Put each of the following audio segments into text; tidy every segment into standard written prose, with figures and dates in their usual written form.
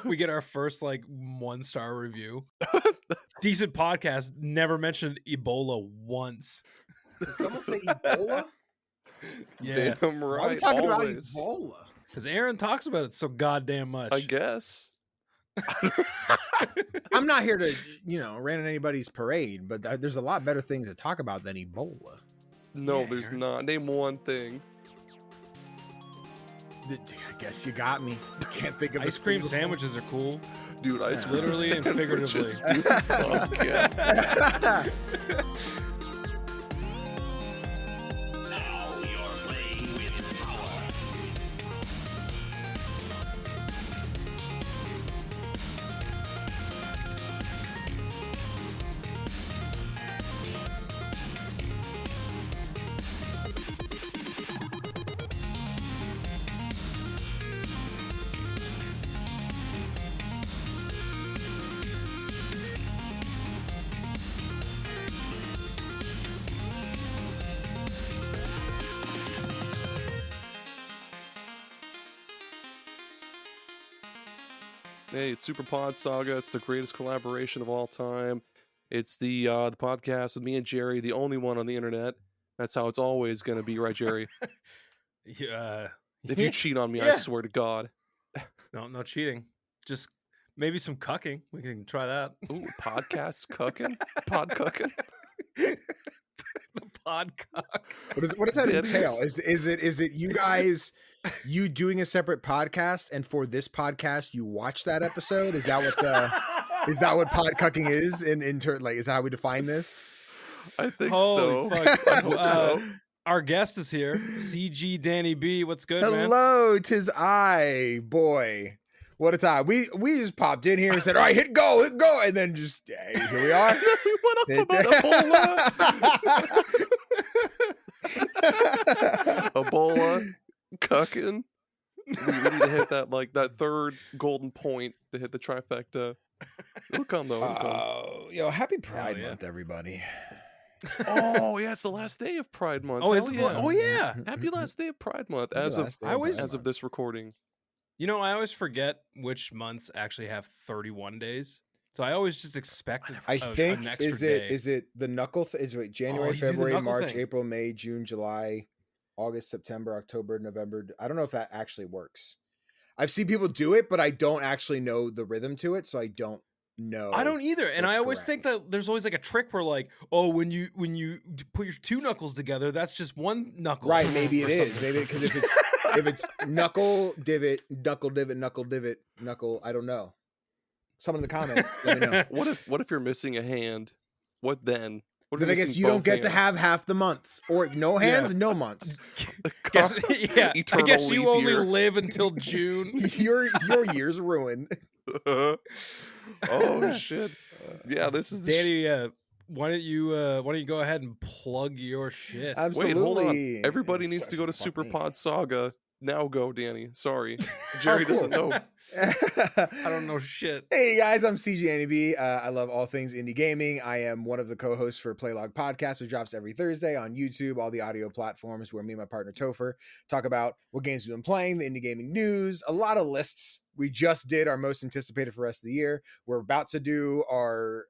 We get our first like 1-star review. Decent podcast. Never mentioned Ebola once. Did someone say Ebola? Yeah, Damn right. Why are we talking always. about Ebola? because Aaron talks about it so goddamn much. I guess. I'm not here to, rain on anybody's parade, but there's a lot better things to talk about than Ebola. No, Yeah, there's Aaron. not. Name one thing. I guess you got me. Can't think of Ice cream sandwiches are cool. Dude, ice cream Literally and sandwiches, figuratively. dude. Fuck yeah. Now you're playing with power. Hey, it's superpodsaga. It's the greatest collaboration of all time. It's the podcast with me and Gerry, the only one on the internet. That's how it's always going to be, right, Gerry? Yeah. If you cheat on me, I Yeah. swear to God. No cheating. Just maybe some cucking. We can try that. Ooh, podcast cucking? Pod cucking? The podcock. What does that That entail? is- Is it you guys you doing a separate podcast, and for this podcast you watch that episode? Is that what pod cucking is in turn? Like, is that how we define this? I think Holy so. fuck. I hope so. Our guest is here. CG Danny B. What's good, man? Hello, 'tis I, boy. What a time. We just popped in here and said, all right, hit go, and then just hey, here we are. We went off about Ebola. Ebola, cucking. We need to hit that third golden point to hit the trifecta. It'll come though. It'll come. Happy Pride yeah. Month, everybody. Oh yeah, it's the last day of Pride Month. Oh, is Hell it? yeah. Oh, yeah. Happy last day of Pride Month. Happy As of last day I always- Pride as of Month. this recording. I always forget which months actually have 31 days. So I always just expect I an think extra is day. it the knuckle? Is it January, Oh, you do the February, knuckle March, thing. April, May, June, July, August, September, October, November? I don't know if that actually works. I've seen people do it, but I don't actually know the rhythm to it, so I don't know. I don't either, and That's I always think correct. that there's always like a trick where like, oh, when you put your two knuckles together, that's just one knuckle. Right? Maybe or it is. something. Maybe because if it's knuckle divot, knuckle divot, knuckle divot, knuckle. I don't know. Someone in the comments, let me know. What if you're missing a hand? What then? What if Then you're I guess missing you don't both get to have hands? half the months, or no hands, no months. Guess, yeah, I Eternal guess you leap only year. live until June. your year's ruined. Oh shit! Yeah, this is the Danny, why don't you go ahead and plug your shit? Absolutely. Wait, hold on. Everybody needs Sorry, to go to fuck me. Superpod Saga. Now go, Danny. Sorry. Gerry cool. doesn't know. I don't know shit. Hey guys, I'm CGNB. I love all things indie gaming. I am one of the co-hosts for Playlog Podcast, which drops every Thursday on YouTube, all the audio platforms where me and my partner Topher talk about what games we've been playing, the indie gaming news, a lot of lists. We just did our most anticipated for the rest of the year. We're about to do our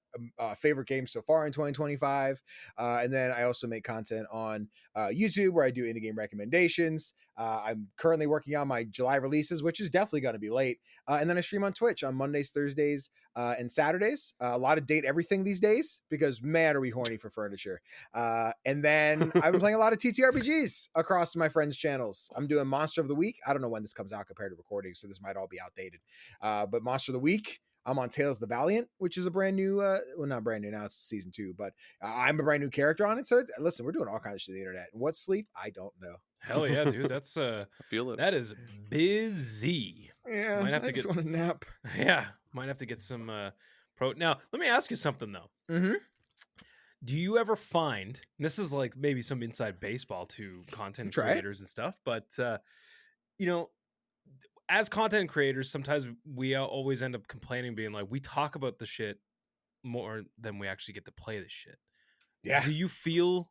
favorite games so far in 2025. And then I also make content on YouTube where I do indie game recommendations. I'm currently working on my July releases, which is definitely going to be late. And then I stream on Twitch on Mondays, Thursdays, and Saturdays. A lot of date everything these days because, man, are we horny for furniture. And then I've been playing a lot of TTRPGs across my friends' channels. I'm doing Monster of the Week. I don't know when this comes out compared to recording, so this might all be outdated. But Monster of the Week, I'm on Tales the Valiant, which is a brand new, well, not brand new now, it's season 2, but I'm a brand new character on it. So listen, we're doing all kinds of shit on the internet. And what's sleep? I don't know. Hell yeah, dude. That's I feel it. that is busy. Yeah, Might have I to just get- want to nap. Yeah, might have to get some pro. Now, let me ask you something though. Mm-hmm. Do you ever find, and this is like maybe some inside baseball to content Try it. creators and stuff, but as content creators, sometimes we always end up complaining, being like, we talk about the shit more than we actually get to play the shit. Yeah. Do you feel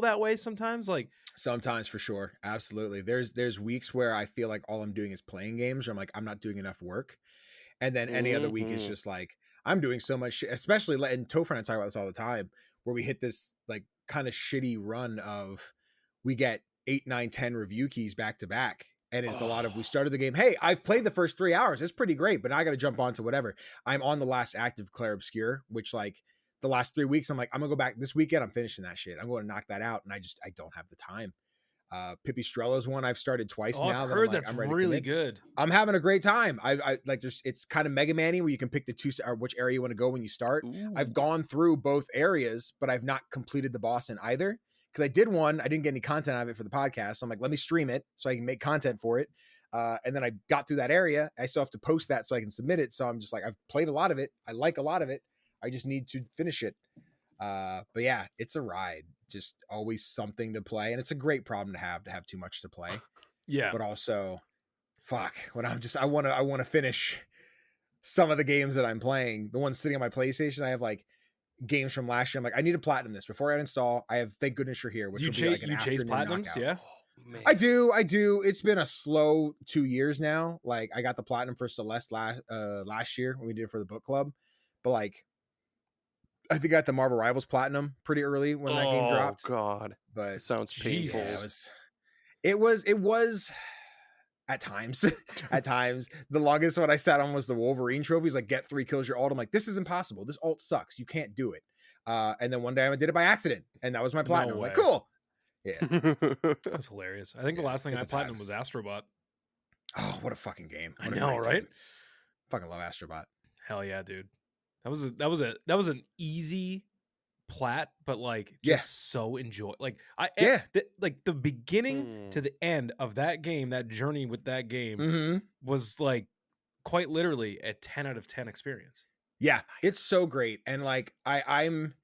that way sometimes? Like, Sometimes for sure. Absolutely. There's weeks where I feel like all I'm doing is playing games, or I'm like, I'm not doing enough work. and then any other week is just like I'm doing so much shit, especially and Topher and I talk about this all the time, where we hit this like kind of shitty run of we get 8, 9, 10 review keys back to back. And it's a lot of, we started the game. Hey, I've played the first 3 hours. It's pretty great, but now I got to jump on to whatever. I'm on the last act of Clair Obscur, which like the last 3 weeks, I'm like, I'm gonna go back this weekend. I'm finishing that shit. I'm going to knock that out. And I don't have the time. Pipistrello's one I've started twice now. I've heard that's really good. I'm having a great time. I like it's kind of Mega Man-y where you can pick the two or which area you want to go when you start. Ooh. I've gone through both areas, but I've not completed the boss in either. Because I did one, I didn't get any content out of it for the podcast. So I'm like, let me stream it so I can make content for it. And then I got through that area. I still have to post that so I can submit it. So I'm just like, I've played a lot of it. I like a lot of it. I just need to finish it. But yeah, it's a ride. Just always something to play. And it's a great problem to have too much to play. Yeah. But also, fuck, when I'm just, I want to finish some of the games that I'm playing. The ones sitting on my PlayStation, I have like games from last year. I'm like, I need to platinum this before I install. I have Thank Goodness You're Here, which you will be like an chase afternoon platinums, knockout. yeah. Man. I do. It's been a slow 2 years now. Like I got the platinum for Celeste last year when we did it for the book club, but like I think I got the Marvel Rivals platinum pretty early when that game dropped. Oh God, But it sounds painful. Jesus. It was at times. At times, the longest one I sat on was the Wolverine trophies. Like get 3 kills your ult. I'm like, this is impossible. This ult sucks. You can't do it. And then one day I did it by accident, and that was my platinum. No I'm like, way. cool. Yeah. That's hilarious. I think the last thing it's I a time. platinum was Astrobot. Oh, what a fucking game! I What a know, great right? game. Fucking love Astrobot. Hell yeah, dude. That was an easy plat, but like Yeah. just so enjoy. Like Yeah. like the beginning to the end of that game, that journey with that game Mm-hmm. was like quite literally a 10 out of 10 experience. Yeah, it's so great. And like I'm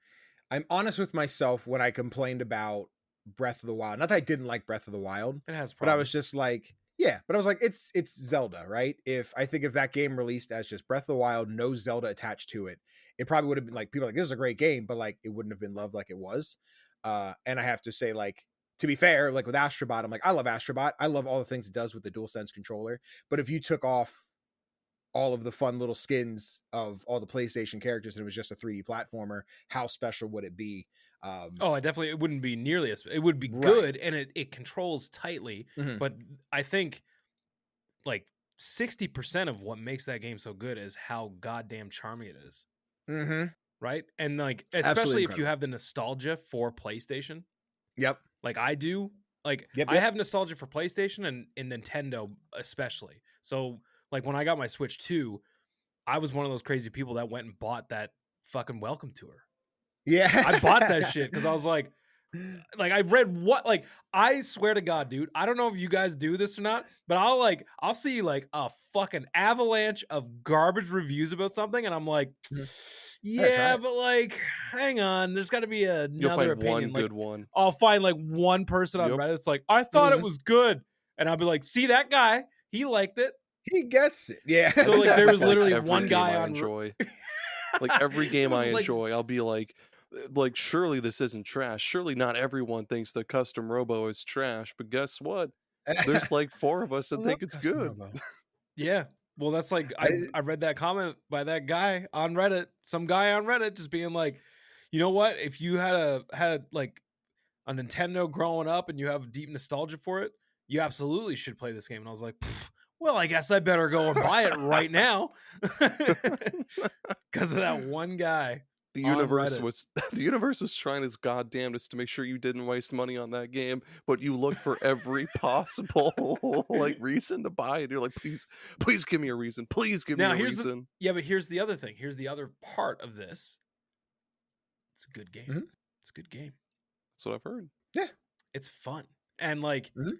honest with myself when I complained about Breath of the Wild. Not that I didn't like Breath of the Wild, It has but I problems. was just like, yeah, but I was like, it's Zelda, right? If that game released as just Breath of the Wild, no Zelda attached to it, it probably would have been like people are like, this is a great game, but like it wouldn't have been loved like it was. And I have to say, like, to be fair, like with Astrobot, I'm like, I love Astrobot. I love all the things it does with the DualSense controller. But if you took off all of the fun little skins of all the PlayStation characters and it was just a 3D platformer, how special would it be? It wouldn't be nearly as it would be Right. good, and it controls tightly, Mhm. but I think like 60% of what makes that game so good is how goddamn charming it is. Mm-hmm. Right? And like Absolutely especially if you incredible. have the nostalgia for PlayStation, Yep. like I do. Like Yep, I yep. have nostalgia for PlayStation and Nintendo especially. So like when I got my Switch 2, I was one of those crazy people that went and bought that fucking welcome tour. Yeah. I bought that shit because I was like I read what, like, I swear to God, dude, I don't know if you guys do this or not, but I'll see like a fucking avalanche of garbage reviews about something, and I'm like, Mhm. yeah, it. but like, hang on, there's got to be You'll another find opinion. one Like, good one. I'll find like one person on Yep. Reddit that's like, I thought it Mhm. was good, and I'll be like, see that guy, he liked it. He gets it. Yeah. So like, there was Like, literally every one game guy I on enjoy. Like every game I Like, enjoy, I'll be like, surely this isn't trash. Surely not everyone thinks the custom robo is trash. But guess what? There's like 4 of us that think it's good. yeah. Well, that's like I read that comment by that guy on Reddit, some guy on Reddit, just being like, you know what? If you had like a Nintendo growing up and you have deep nostalgia for it, you absolutely should play this game. And I was like, well, I guess I better go and buy it right now because of that one guy. The On universe Reddit. was the universe was trying its goddamnedest to make sure you didn't waste money on that game, but you looked for every possible like reason to buy it. You're like, please give me a reason. Please give Now, me a here's reason. But here's the other thing. Here's the other part of this. It's a good game. Mhm. It's a good game. That's what I've heard. It's fun. And like Mhm.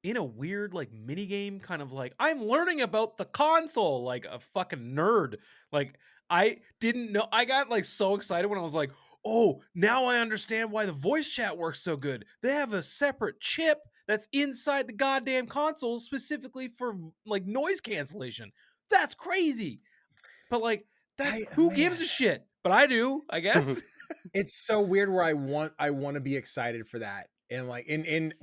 in a weird like mini game, kind of like I'm learning about the console like a fucking nerd. Like I didn't know. I got like so excited when I was like, oh, now I understand why the voice chat works so good. They have a separate chip that's inside the goddamn console specifically for like noise cancellation. That's crazy. But like who gives a shit? But I do, I guess. It's so weird where I want to be excited for that. And like in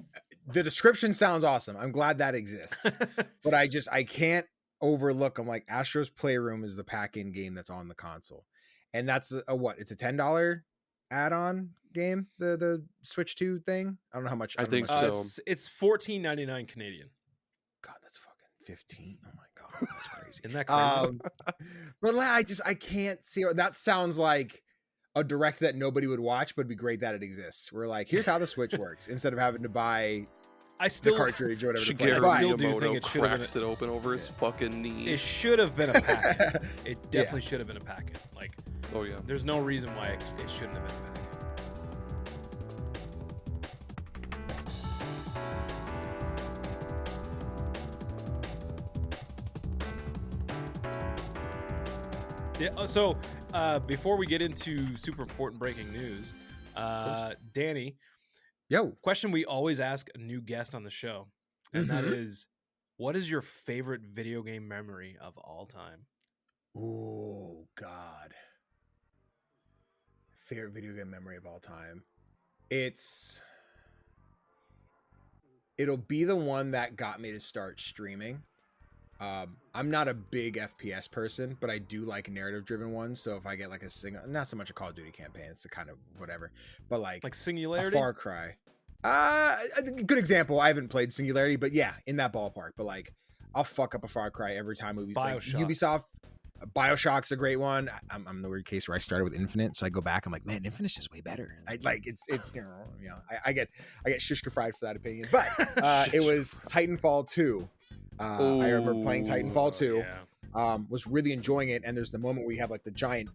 the description sounds awesome. I'm glad that exists. But I can't overlook. I'm like, Astro's Playroom is the pack-in game that's on the console, and that's a what? It's a $10 add-on game. The Switch 2 thing. I don't know how much. I don't know think how much- so. It's $14.99 Canadian. God, that's fucking 15. Oh my god, that's crazy. Isn't that crazy? But like, I can't see. That sounds like a direct that nobody would watch, but it'd be great that it exists. We're like, here's how the Switch works instead of having to buy I the still cartridge or whatever. to play. Shigeru But- still do think Miyamoto it should have been cracks it open over his fucking knee. it should have been a packet. It definitely should have been a packet. Like, Oh yeah. there's no reason why it shouldn't have been a packet. Yeah, so before we get into super important breaking news, Danny, Yo, question we always ask a new guest on the show, and that is, what is your favorite video game memory of all time? oh god, favorite video game memory of all time. It'll be the one that got me to start streaming. I'm not a big FPS person, but I do like narrative driven ones. So if I get like a single, not so much a Call of Duty campaign, it's a kind of whatever, but like a Singularity? Far Cry. A good example. I haven't played Singularity, but yeah, in that ballpark. But like, I'll fuck up a Far Cry every time. Like, BioShock. Ubisoft, BioShock's a great one. I'm the weird case where I started with Infinite, so I go back. I'm like, man, Infinite's just way better. I like it's I get shishka fried for that opinion. But it was Titanfall 2. I remember playing Titanfall 2. Yeah. Was really enjoying it, and there's the moment where you have like the giant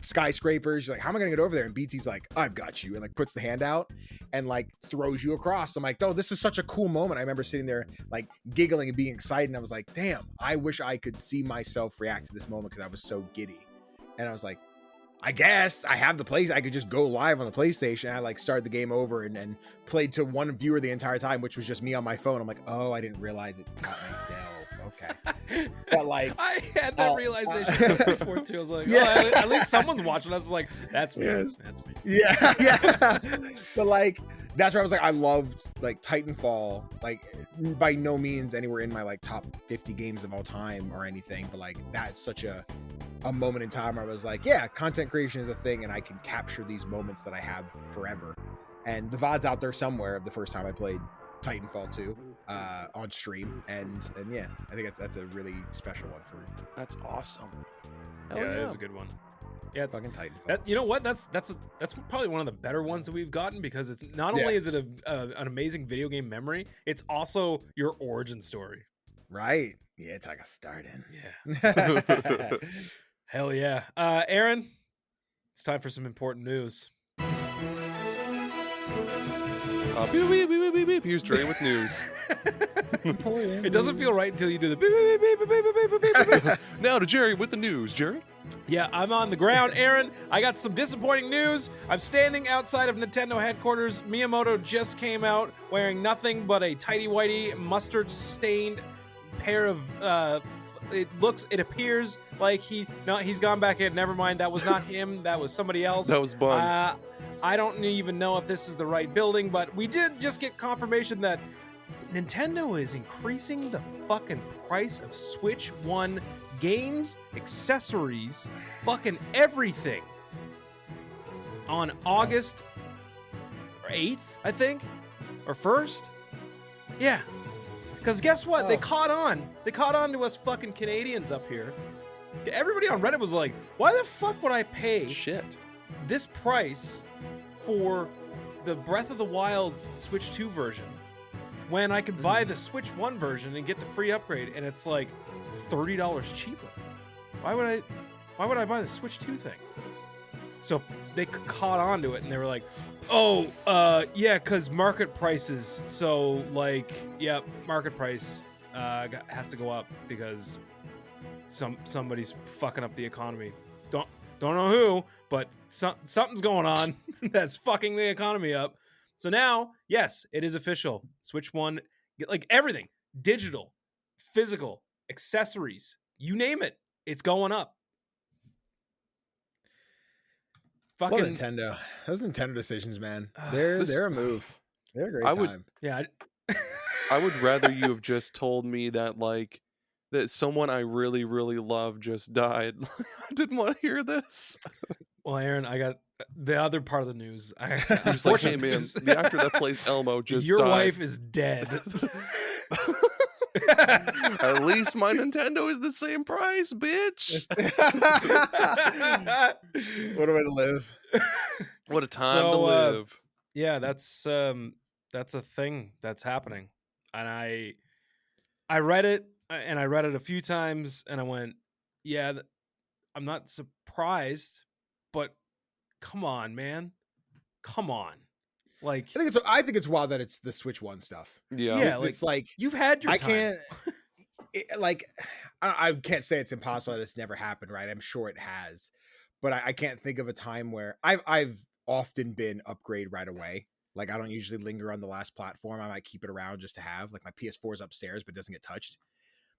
skyscrapers. You're like, how am I gonna get over there? And BT's like, I've got you, and like puts the hand out and like throws you across. I'm like, oh, this is such a cool moment. I remember sitting there like giggling and being excited, and I was like, damn, I wish I could see myself react to this moment because I was so giddy. And I was like, I guess I have the place. I could just go live on the PlayStation. I like started the game over and played to one viewer the entire time, which was just me on my phone. I'm like, oh, I didn't realize it got myself. Okay. But like, I had that realization before too. I was like, Yeah. oh, at least someone's watching us. Like, that's me. Yes. That's me. yeah. But like, that's where I was like, I loved like Titanfall. Like, by no means anywhere in my like top 50 games of all time or anything, but like that's such a moment in time where I was like, yeah, content creation is a thing, and I can capture these moments that I have forever. And the VOD's out there somewhere of the first time I played Titanfall 2 on stream, and yeah, I think that's a really special one for me. That's awesome. Yeah, that is a good one. Yeah, it's Fucking Titanfall. that. You know what? That's probably one of the better ones that we've gotten, because it's not only is it an amazing video game memory, it's also your origin story. Right? Yeah, it's like a start in. Yeah. Hell yeah. Aaron, it's time for some important news. Beep, beep, beep, beep, beep. Here's Dre with news. It doesn't feel right until you do the beep, beep, beep, beep, beep, beep, beep, beep, beep. Now to Gerry with the news. Gerry? Yeah, I'm on the ground. Aaron, I got some disappointing news. I'm standing outside of Nintendo headquarters. Miyamoto just came out wearing nothing but a tighty-whitey, mustard-stained pair of... it appears like he's gone back in. Never mind, that was not him. That was somebody else. That was Bun. I don't even know if this is the right building, but we did just get confirmation that Nintendo is increasing the fucking price of Switch 1 games, accessories, fucking everything on August 8th, I think, or 1st. Yeah. Because guess what? They caught on. They caught on to us fucking Canadians up here. Everybody on Reddit was like, why the fuck would I pay Shit. this price for the Breath of the Wild Switch 2 version when I could buy the Switch 1 version and get the free upgrade, and it's like $30 cheaper? Why would I buy the Switch 2 thing? So they caught on to it, and they were like, oh, yeah, because market prices. So, like, yeah, market price has to go up because somebody's fucking up the economy. Don't know who, but something's going on that's fucking the economy up. So now, yes, it is official. Switch 1, like everything, digital, physical, accessories, you name it, it's going up. Fucking Well, Nintendo. Those Nintendo decisions, man. They're a move. They're a great time. Yeah. I would rather you have just told me that, like, that someone I really, really love just died. I didn't want to hear this. Well, Aaron, I got the other part of the news. You're just like, hey man, the actor that plays Elmo just your died. wife is dead. At least my Nintendo is the same price, bitch. What a way to live. What a time to So, live. Yeah, that's a thing that's happening, and I read it, and I read it a few times, and I went, yeah, I'm not surprised, but come on, man, come on, like, I think it's wild that it's the Switch One stuff. yeah, It's like you've had your I time. can't I can't say it's impossible that it's never happened, right? I'm sure it has, but I can't think of a time where I've often been upgrade right away. Like I don't usually linger on the last platform. I might keep it around just to have, like, my PS4 is upstairs but doesn't get touched.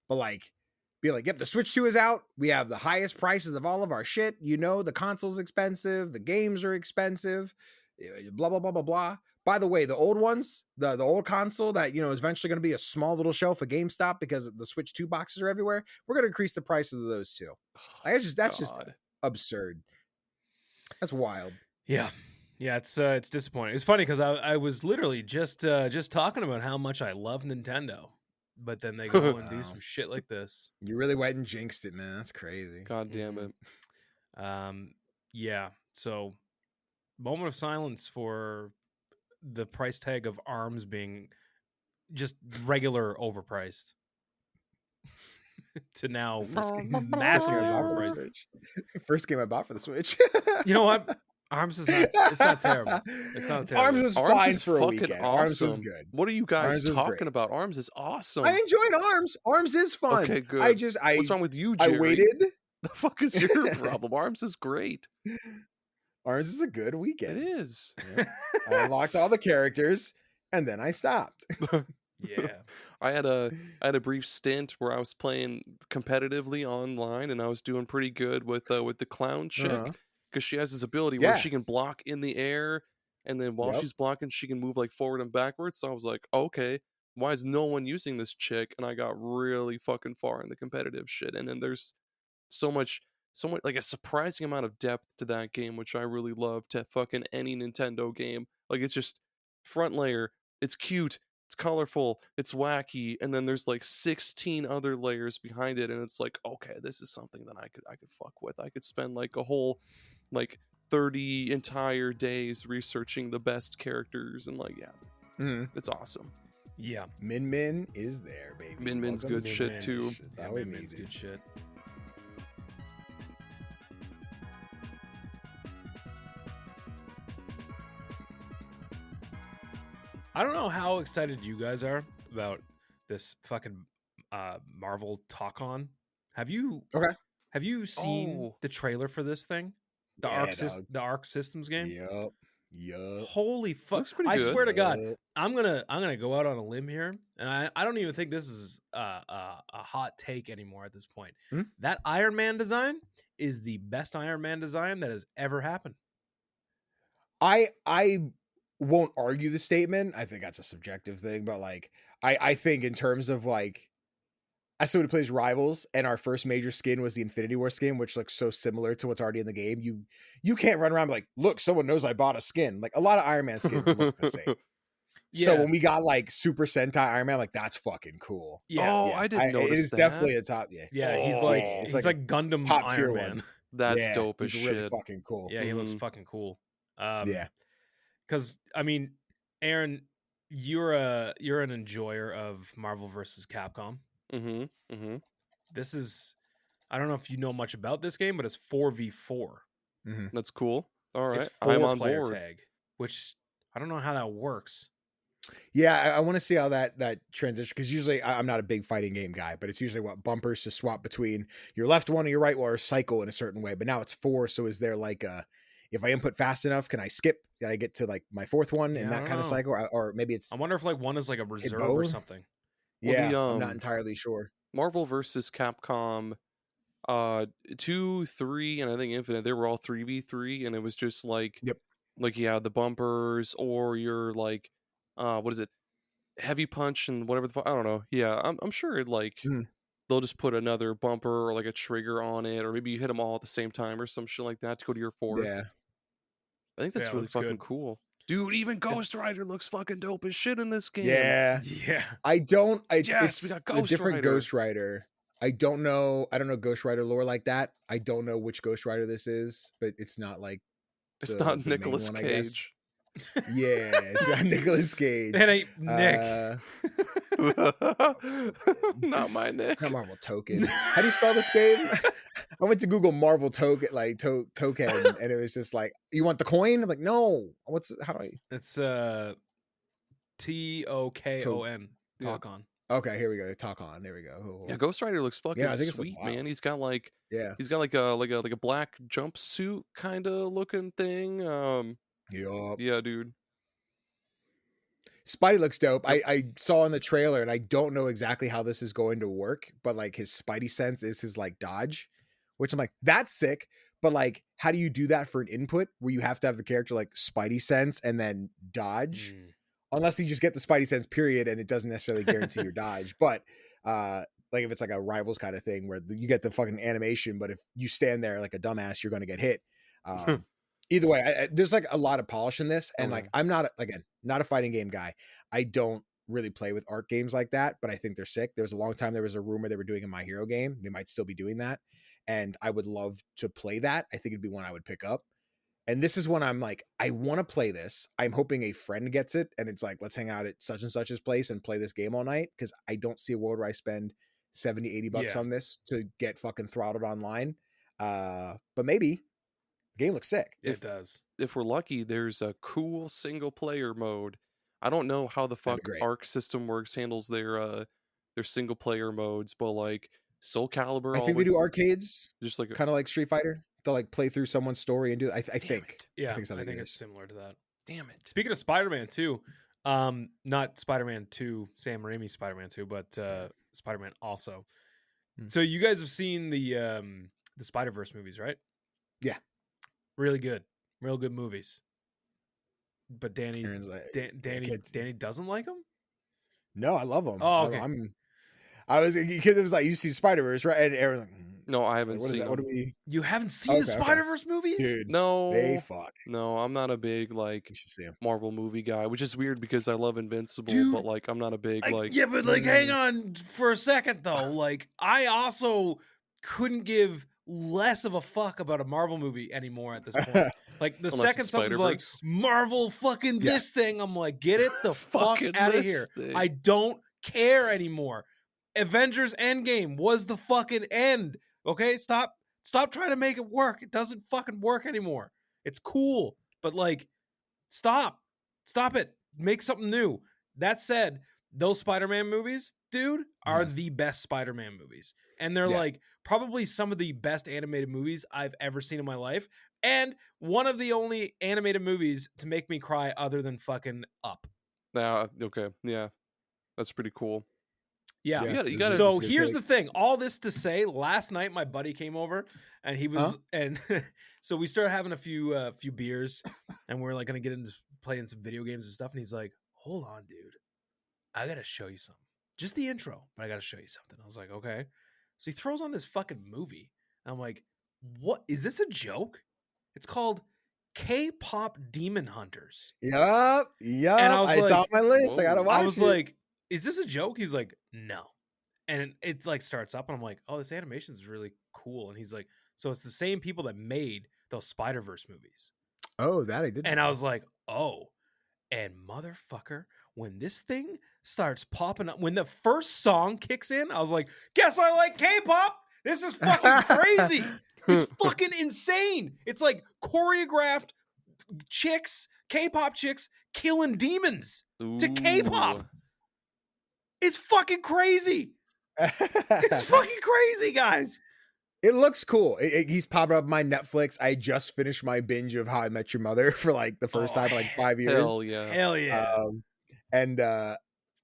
But like be like, yep, the Switch 2 is out. We have the highest prices of all of our shit. You know, the console's expensive, the games are expensive, blah blah blah blah blah. By the way, the old ones, the old console that, you know, is eventually going to be a small little shelf at GameStop because the Switch 2 boxes are everywhere. We're going to increase the prices of those too. Like, that's just absurd. That's wild. Yeah, it's disappointing. It's funny because I was literally just talking about how much I love Nintendo, but then they go and do some shit like this. You really went and jinxed it, man. That's crazy. God damn it. Yeah. So, moment of silence for the price tag of ARMS being just regular overpriced to now massively overpriced. First game I bought for the Switch. You know what? ARMS is not. It's not terrible. It's not terrible. ARMS was fine for a weekend. Awesome. ARMS was good. What are you guys ARMS was talking great. about? ARMS is awesome. I enjoyed ARMS. ARMS is fun. Okay, good. What's wrong with you, Gerry? I waited. The fuck is your problem? ARMS is great. ARMS is a good weekend. It is. Yeah. I unlocked all the characters and then I stopped. Yeah. I had a brief stint where I was playing competitively online and I was doing pretty good with the clown chick. Because she has this ability where she can block in the air, and then while she's blocking, she can move like forward and backwards. So I was like, okay, why is no one using this chick? And I got really fucking far in the competitive shit. And then there's so much, like a surprising amount of depth to that game, which I really love to fucking any Nintendo game. Like, it's just front layer, it's cute, it's colorful, it's wacky, and then there's like 16 other layers behind it, and it's like, okay, this is something that I could fuck with. I could spend like a whole like 30 entire days researching the best characters, and like, it's awesome. Yeah. Min is there, baby. Min Min's good shit too. Yeah, Min Min's good shit. I don't know how excited you guys are about this fucking Marvel Tokon. Have you seen the trailer for this thing? The Arc Systems game? Yup. Holy fuck. I swear to God, I'm gonna go out on a limb here, and I don't even think this is a hot take anymore at this point. That Iron Man design is the best Iron Man design that has ever happened. I won't argue the statement. I think that's a subjective thing, but like I think in terms of like, as somebody who plays Rivals, and our first major skin was the Infinity War skin, which looks so similar to what's already in the game. You can't run around like, look, someone knows I bought a skin. Like, a lot of Iron Man skins look the same. So when we got like Super Sentai Iron Man, like, that's fucking cool. I didn't notice that. It is definitely a top. He's like Gundam top Iron Man. That's dope as shit. Really fucking cool. Yeah, he looks fucking cool. Because I mean, Aaron, you're an enjoyer of Marvel vs. Capcom. This is, I don't know if you know much about this game, but it's 4v4. That's cool. All right, it's I'm on player board. tag, which I don't know how that works. Yeah, I want to see how that transition, because usually I'm not a big fighting game guy, but it's usually bumpers to swap between your left one and your right one, or cycle in a certain way. But now it's 4, so is there like if I input fast enough, can I skip? Can I get to like my 4th one in that kind of cycle, or maybe it's? I wonder if like one is like a reserve or something. Well, I'm not entirely sure. Marvel vs. Capcom 2, 3, and I think Infinite, they were all 3v3, and it was just like like you had the bumpers, or you're like what is it, heavy punch and whatever the fuck, I don't know. I'm sure like they'll just put another bumper or like a trigger on it, or maybe you hit them all at the same time or some shit like that to go to your fort. Yeah. I think that's Yeah, really looks fucking good. cool. Dude, even Ghost Rider looks fucking dope as shit in this game. Yeah. Yeah. Yes, we It's got a Ghost different Rider. Ghost Rider. I don't know Ghost Rider lore like that. I don't know which Ghost Rider this is, but it's not like It's the not main Nicolas one, I guess. Cage. Yeah, it's not Nicolas Cage. It ain't Nick. Not my Nick. Not Marvel Token. How do you spell this game? I went to Google Marvel Token, like Token, and it was just like, you want the coin? I'm like, no. How do I? It's Tokon. Yeah. Tokon. Okay, here we go. Tokon. There we go. Yeah, Ghost Rider looks fucking I think it's sweet, wild. man. He's got like Yeah. a black jumpsuit kind of looking thing. Yup. Yeah, dude. Spidey looks dope. Yep. I saw in the trailer, and I don't know exactly how this is going to work, but like his Spidey sense is his like dodge, which I'm like, that's sick. But like, how do you do that for an input where you have to have the character like Spidey sense and then dodge? Unless you just get the Spidey sense period, and it doesn't necessarily guarantee your dodge. But like if it's like a Rivals kind of thing where you get the fucking animation, but if you stand there like a dumbass, you're going to get hit. Either way, there's like a lot of polish in this, and like I'm not a fighting game guy. I don't really play with art games like that, but I think they're sick. There was a long time there was a rumor they were doing a My Hero game. They might still be doing that, and I would love to play that. I think it'd be one I would pick up. And this is when I'm like, I want to play this. I'm hoping a friend gets it, and it's like, let's hang out at such and such's place and play this game all night, because I don't see a world where I spend $70-$80 on this to get fucking throttled online. But maybe. The game looks sick. It does. If we're lucky, there's a cool single player mode. I don't know how the fuck Arc System Works handles their single player modes, but like Soul Calibur, I think they do arcades, just like kind of like Street Fighter. They'll like play through someone's story and do. I think. Yeah, I think it's similar to that. Damn it. Speaking of Spider-Man 2, not Spider-Man 2, Sam Raimi's Spider-Man 2, but Spider-Man also. So you guys have seen the Spider-Verse movies, right? Yeah. Really good. Real good movies. But Danny Danny doesn't like them? No, I love them. Oh, okay. I was because it was like, you see Spider-Verse, right? And everyone's like, no, I haven't seen them. What do we? You haven't seen the Spider-Verse movies? Dude, no, they fuck. No, I'm not a big like Marvel movie guy, which is weird because I love Invincible, Dude, but like I'm not a big like. Yeah, but like, hang on for a second though. Like, I also couldn't give less of a fuck about a Marvel movie anymore at this point. Like the second something's like Marvel fucking this thing, I'm like, get it the fuck out of here. I don't care anymore. Avengers Endgame was the fucking end. Okay, stop trying to make it work. It doesn't fucking work anymore. It's cool, but like, stop it. Make something new. That said, those Spider-Man movies, dude, are the best Spider-Man movies. And they're like probably some of the best animated movies I've ever seen in my life. And one of the only animated movies to make me cry other than fucking Up. Okay. Yeah. That's pretty cool. Yeah. You gotta, so here's the thing. All this to say, last night my buddy came over and he was and so we started having a few beers and we're like gonna get into playing some video games and stuff. And he's like, hold on, dude. I gotta show you something. Just the intro, but I gotta show you something. I was like, okay. So he throws on this fucking movie. And I'm like, what? Is this a joke? It's called K-Pop Demon Hunters. Yup. And I was it's on my list. I gotta watch it. I was like, is this a joke? He's like, no. And it like starts up and I'm like, oh, this animation is really cool. And he's like, so it's the same people that made those Spider-Verse movies. Oh, that I did. And I was like, oh, and motherfucker, when this thing starts popping up, when the first song kicks in, I was like, guess I like K-pop. This is fucking crazy. It's fucking insane. It's like choreographed chicks, K-pop chicks killing demons to K-pop. It's fucking crazy. It's fucking crazy, guys. It looks cool. He's popping up my Netflix. I just finished my binge of How I Met Your Mother for like the first time in like 5 years. Hell yeah. Hell yeah. And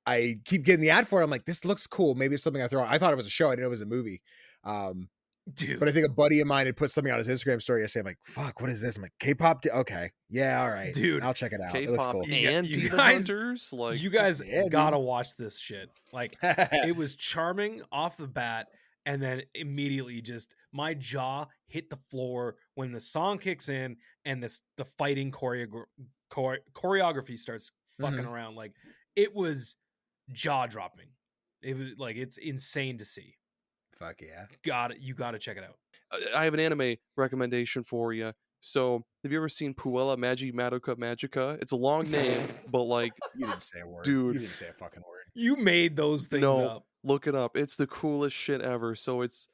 I keep getting the ad for it. I'm like, this looks cool. Maybe it's something I throw on. I thought it was a show. I didn't know it was a movie. dude. But I think a buddy of mine had put something on his Instagram story yesterday. I'm like, fuck, what is this? I'm like, K-pop? Okay. Yeah, all right. Dude, I'll check it out. It looks K-pop cool. and You Demon guys- Hunters. Like, you guys yeah, gotta dude. watch this shit. Like, it was charming off the bat, and then immediately just my jaw hit the floor when the song kicks in and the fighting choreography starts fucking around. Like, it was jaw dropping. It was like, it's insane to see. Fuck yeah. You gotta check it out. I have an anime recommendation for you. So, have you ever seen Puella, Magi, Madoka, Magica? It's a long name, but like, You didn't say a word. Dude. You didn't say a fucking word. You made those things no, up. look it up. It's the coolest shit ever. So it's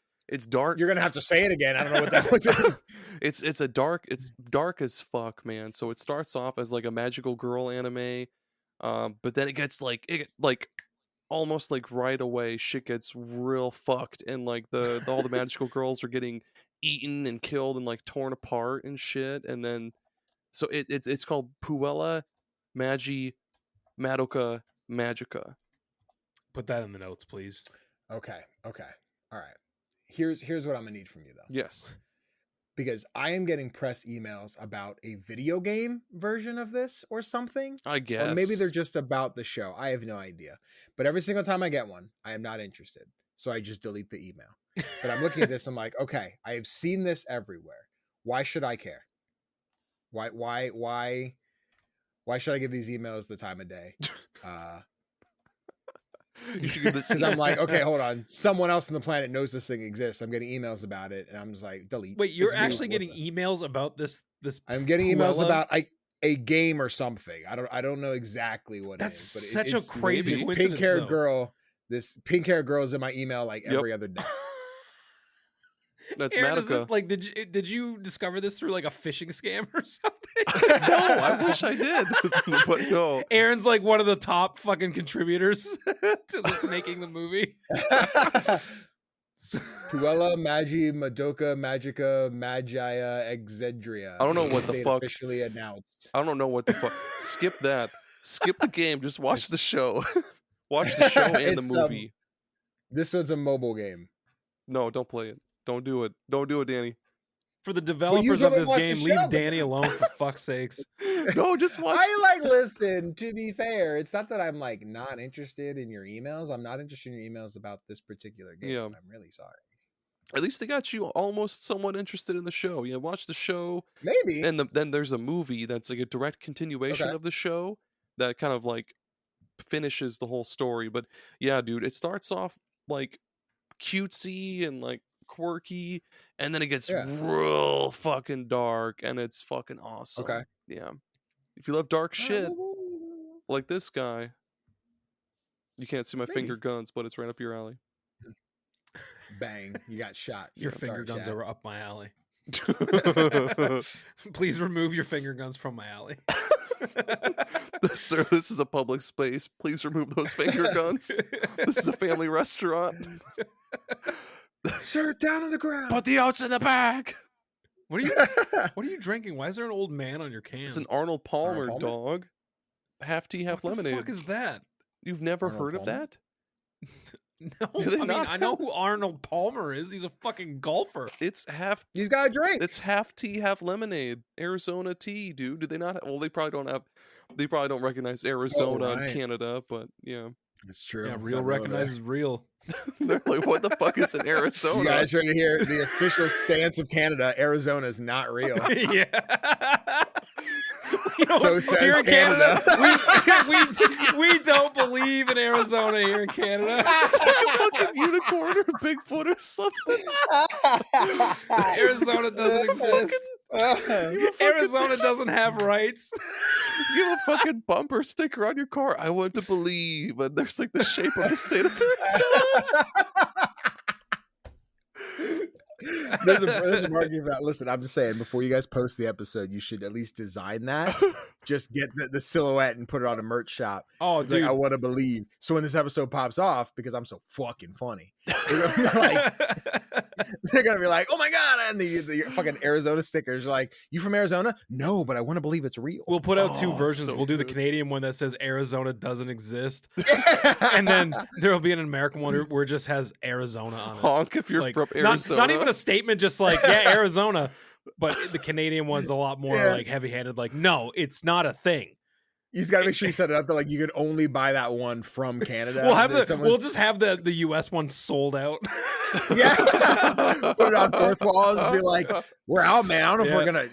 dark. You're gonna have to say it again. I don't know what that was. It's dark as fuck, man. So it starts off as like a magical girl anime, but then it gets like almost like right away shit gets real fucked, and like all the magical girls are getting eaten and killed and like torn apart and shit. And then so it's called Puella, Magi, Madoka, Magica. Put that in the notes, please. Okay. All right. Here's what I'm gonna need from you though. Yes. Because I am getting press emails about a video game version of this or something. I guess. Or maybe they're just about the show. I have no idea. But every single time I get one, I am not interested. So I just delete the email. But I'm looking at this, I'm like, okay, I have seen this everywhere. Why should I care? Why should I give these emails the time of day? Because I'm like, okay, hold on. Someone else on the planet knows this thing exists. I'm getting emails about it, and I'm just like, delete. Wait, you're It's me. actually getting emails about this? I'm getting emails Puella? about a game or something. I don't know exactly what That's it is. But such a it's crazy this coincidence, pink-haired though. girl. This pink-haired girl is in my email like every other day. That's Aaron, is Madoka. it, like, did you discover this through like a phishing scam or something? No, I wish I did, but no. Aaron's like one of the top fucking contributors to making the movie. So- Puella, Magi, Madoka, Magica, Magia, Exedria. I don't know what the Date fuck. officially announced. I don't know what the fuck. Skip that. Skip the game. Just watch the show. Watch the show and the It's, movie. This one's a mobile game. No, don't play it. Don't do it. Don't do it, Danny. for the developers of go this watch the game, show. leave Danny alone for fuck's sakes. No, just watch. Listen, to be fair, it's not that I'm like not interested in your emails. I'm not interested in your emails about this particular game. Yeah. I'm really sorry. At least they got you almost somewhat interested in the show. Yeah, watch the show, Maybe. and then there's a movie that's like a direct continuation Okay. of the show that kind of like finishes the whole story. But yeah, dude, it starts off like cutesy and like quirky, and then it gets Yeah. real fucking dark, and it's fucking awesome. Okay. Yeah. If you love dark shit like this guy, you can't see my Maybe. finger guns, but it's right up your alley. Bang. You got shot. Your I'm finger sorry, guns Chad. are up my alley. Please remove your finger guns from my alley. Sir, this is a public space. Please remove those finger guns. This is a family restaurant. Sir, down on the ground. Put the oats in the bag. What are you drinking? Why is there an old man on your can? It's an Arnold Palmer, Palmer? dog. Half tea, half What lemonade. the fuck is that? You've never Arnold heard of Palmer? that? No, Do they I mean not I know have- who Arnold Palmer is. He's a fucking golfer. It's half. He's got a drink. It's half tea, half lemonade. Arizona tea, dude. Do they not? Well, they probably don't have. They probably don't recognize Arizona right. and Canada, but yeah, It's true. Yeah, It's real not real recognizes real. they're like, what the fuck is in there. Arizona? You guys ready to hear the official stance of Canada? Arizona is not real. Yeah. You know, So says here in Canada, we don't believe in Arizona here in Canada. It's like a fucking unicorn or Bigfoot or something. Arizona doesn't exist. Arizona doesn't have rights. You have a fucking bumper sticker on your car. I want to believe, and there's like the shape of the state of Arizona. There's a marketing about. Listen, I'm just saying. Before you guys post the episode, you should at least design that. Just get the silhouette and put it on a merch shop. Oh, It's like, dude. I want to believe. So when this episode pops off, because I'm so fucking funny, like, They're gonna be like, "Oh my god!" And the fucking Arizona stickers are like, "You from Arizona?" No, but I want to believe it's real. We'll put out two Oh, versions. so We'll do the good. Canadian one that says Arizona doesn't exist, and then there'll be an American one where it just has Arizona on it. Honk if you're Like, from Arizona. not even a statement, just like, yeah, Arizona. But the Canadian one's a lot more Yeah. like heavy-handed. Like, no, it's not a thing. You just gotta make sure you set it up that like you can only buy that one from Canada. We'll have That we'll just have the US one sold out. yeah, put it on fourth wall and be like, "We're out, man. I don't know if we're gonna."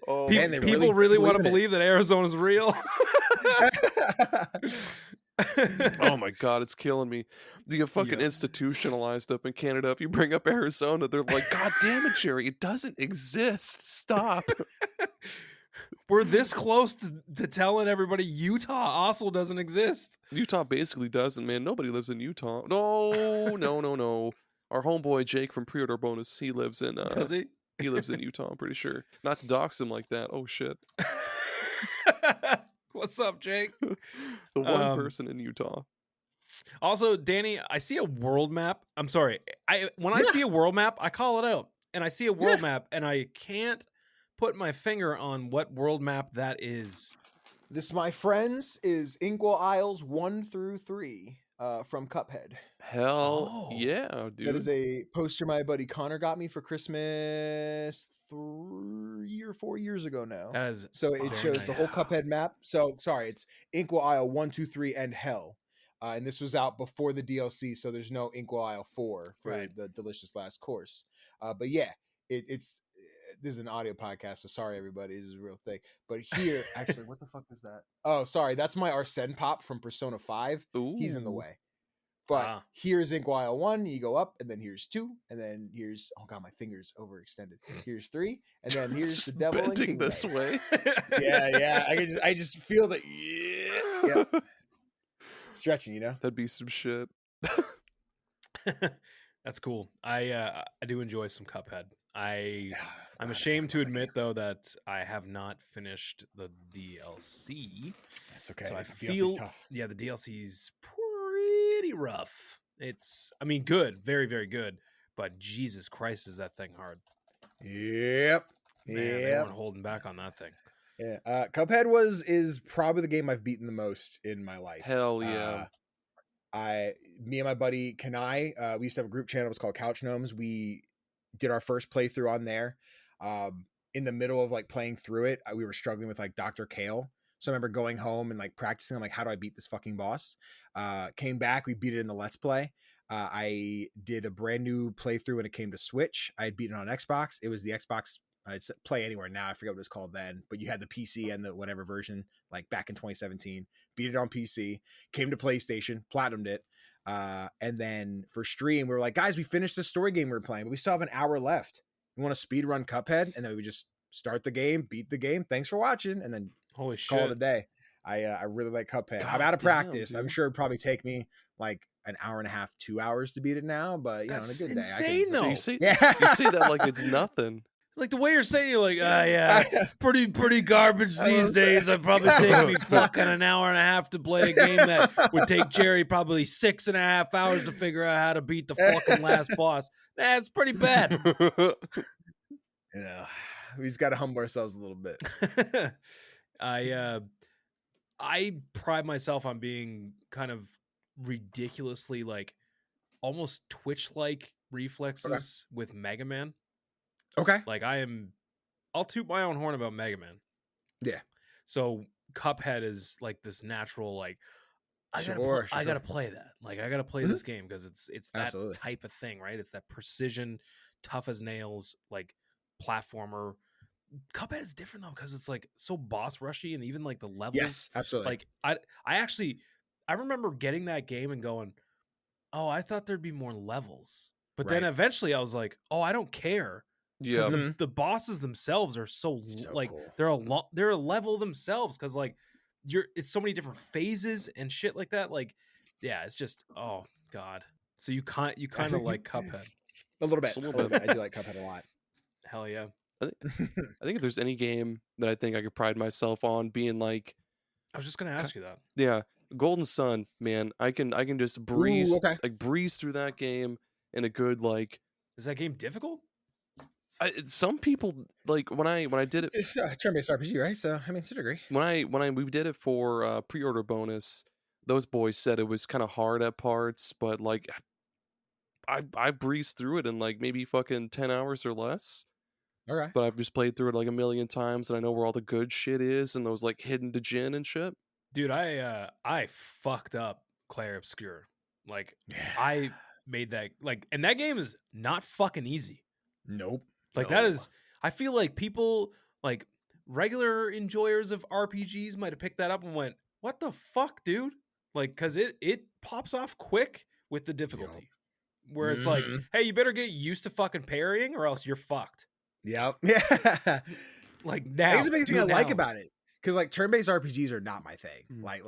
Oh, Man, they People really want to believe believe that Arizona's real. oh my god, it's killing me. You get fucking Yeah. institutionalized up in Canada. If you bring up Arizona, they're like, "God damn it, Gerry, it doesn't exist. Stop." We're this close to telling everybody Utah also doesn't exist. Utah basically doesn't, man. Nobody lives in Utah. No. Our homeboy Jake from Pre-Order Bonus, he lives in Does he? he lives in Utah, I'm pretty sure. Not to dox him like that. Oh shit. What's up, Jake? The one person in Utah. Also, Danny, I see a world map. I'm sorry. When I see a world map, I call it out. And I see a world map, and I can't put my finger on what world map that is. This, my friends, is Inkwell Isles 1 through 3 from Cuphead. Hell Oh. yeah, dude. That is a poster my buddy Connor got me for Christmas 3 or 4 years ago now. That is So it very shows the nice. whole Cuphead map. So sorry, it's Inkwell Isle 1, 2, 3, and Hell. And this was out before the DLC, so there's no Inkwell Isle 4 for Right. the delicious last course. But yeah, it's this is an audio podcast, so sorry everybody, this is a real thing. But here, actually, what the fuck is that? Oh, sorry, that's my Arsene Pop from Persona 5. He's in the Ooh. way. But Ah. here's Inkwell Isle 1, you go up, and then here's 2, and then here's, oh god, my finger's overextended. Here's 3, and then It's here's just the devil and bending this King way. yeah. I just feel that. Yeah. Stretching, you know. That'd be some shit. That's cool. I do enjoy some Cuphead. I'm ashamed to admit though that I have not finished the DLC. That's okay. So I DLC's feel tough. yeah, the DLC's pretty rough. It's very, very good. But Jesus Christ, is that thing hard? Yep. Man, they weren't holding back on that thing. Yeah. Cuphead is probably the game I've beaten the most in my life. Hell yeah. Me and my buddy Kanai, we used to have a group channel. It was called Couch Gnomes. We did our first playthrough on there. In the middle of like playing through it, we were struggling with like Dr. Kale. So I remember going home and like practicing. I'm like, how do I beat this fucking boss? Came back, we beat it in the Let's Play. I did a brand new playthrough when it came to Switch. I had beaten it on Xbox. It was the Xbox. It's Play Anywhere now. I forget what it was called then, but you had the PC and the whatever version, like back in 2017. Beat it on PC. Came to PlayStation, platinumed it, and then for stream, we were like, guys, we finished the story game we were playing, but we still have an hour left. We want to speed run Cuphead, and then we would just start the game, beat the game. Thanks for watching, and then Holy shit. call it a day. I really like Cuphead. I'm God out of damn, practice. I'm dude. sure it'd probably take me like an hour and a half, 2 hours to beat it now, but you That's know, on a good insane, day. though. So you say Yeah. you say that like it's nothing. Like the way you're saying, you're like, yeah, pretty garbage I these was- days. It'd probably take me fucking an hour and a half to play a game that would take Gerry probably 6.5 hours to figure out how to beat the fucking last boss. That's pretty bad. You know, we just got to humble ourselves a little bit. I pride myself on being kind of ridiculously like almost Twitch-like reflexes with Mega Man. Okay. Like I'll toot my own horn about Mega Man. Yeah. So Cuphead is like this natural, like I Sure. gotta play that. Like I gotta play this game because it's that Absolutely. type of thing, right? It's that precision, tough as nails, like platformer. Cuphead is different though because it's like so boss rushy and even like the levels. Yes, absolutely. Like I remember getting that game and going, oh, I thought there'd be more levels. But then Right. eventually I was like, oh, I don't care. Yeah. Because the bosses themselves are so like cool. they're a level themselves because like it's so many different phases and shit like that. Like, yeah, it's just oh god. So you kind of like Cuphead. A little bit. Just a A little little bit. I do like Cuphead a lot. Hell yeah. I think if there's any game that I think I could pride myself on being like, I was just gonna ask you that. yeah, Golden Sun, man, I can just breeze okay. breeze through that game in a good like Is that game difficult? Some people like when I did it. It's a turn-based RPG, right? So I mean, to a degree. When we did it for pre-order bonus, those boys said it was kind of hard at parts, but like I breezed through it in like maybe fucking 10 hours or less. All right. But I've just played through it like a million times, and I know where all the good shit is, and those like hidden Djinn and shit. Dude, I fucked up Clair Obscur. Like I made that like, and that game is not fucking easy. Nope. Like No. that is, I feel like people like regular enjoyers of RPGs might have picked that up and went, "What the fuck, dude?" Like, cause it pops off quick with the difficulty, where it's like, "Hey, you better get used to fucking parrying, or else you're fucked." Yep. Yeah. Like now, That's the biggest thing I like now. about it, because like turn-based RPGs are not my thing. Like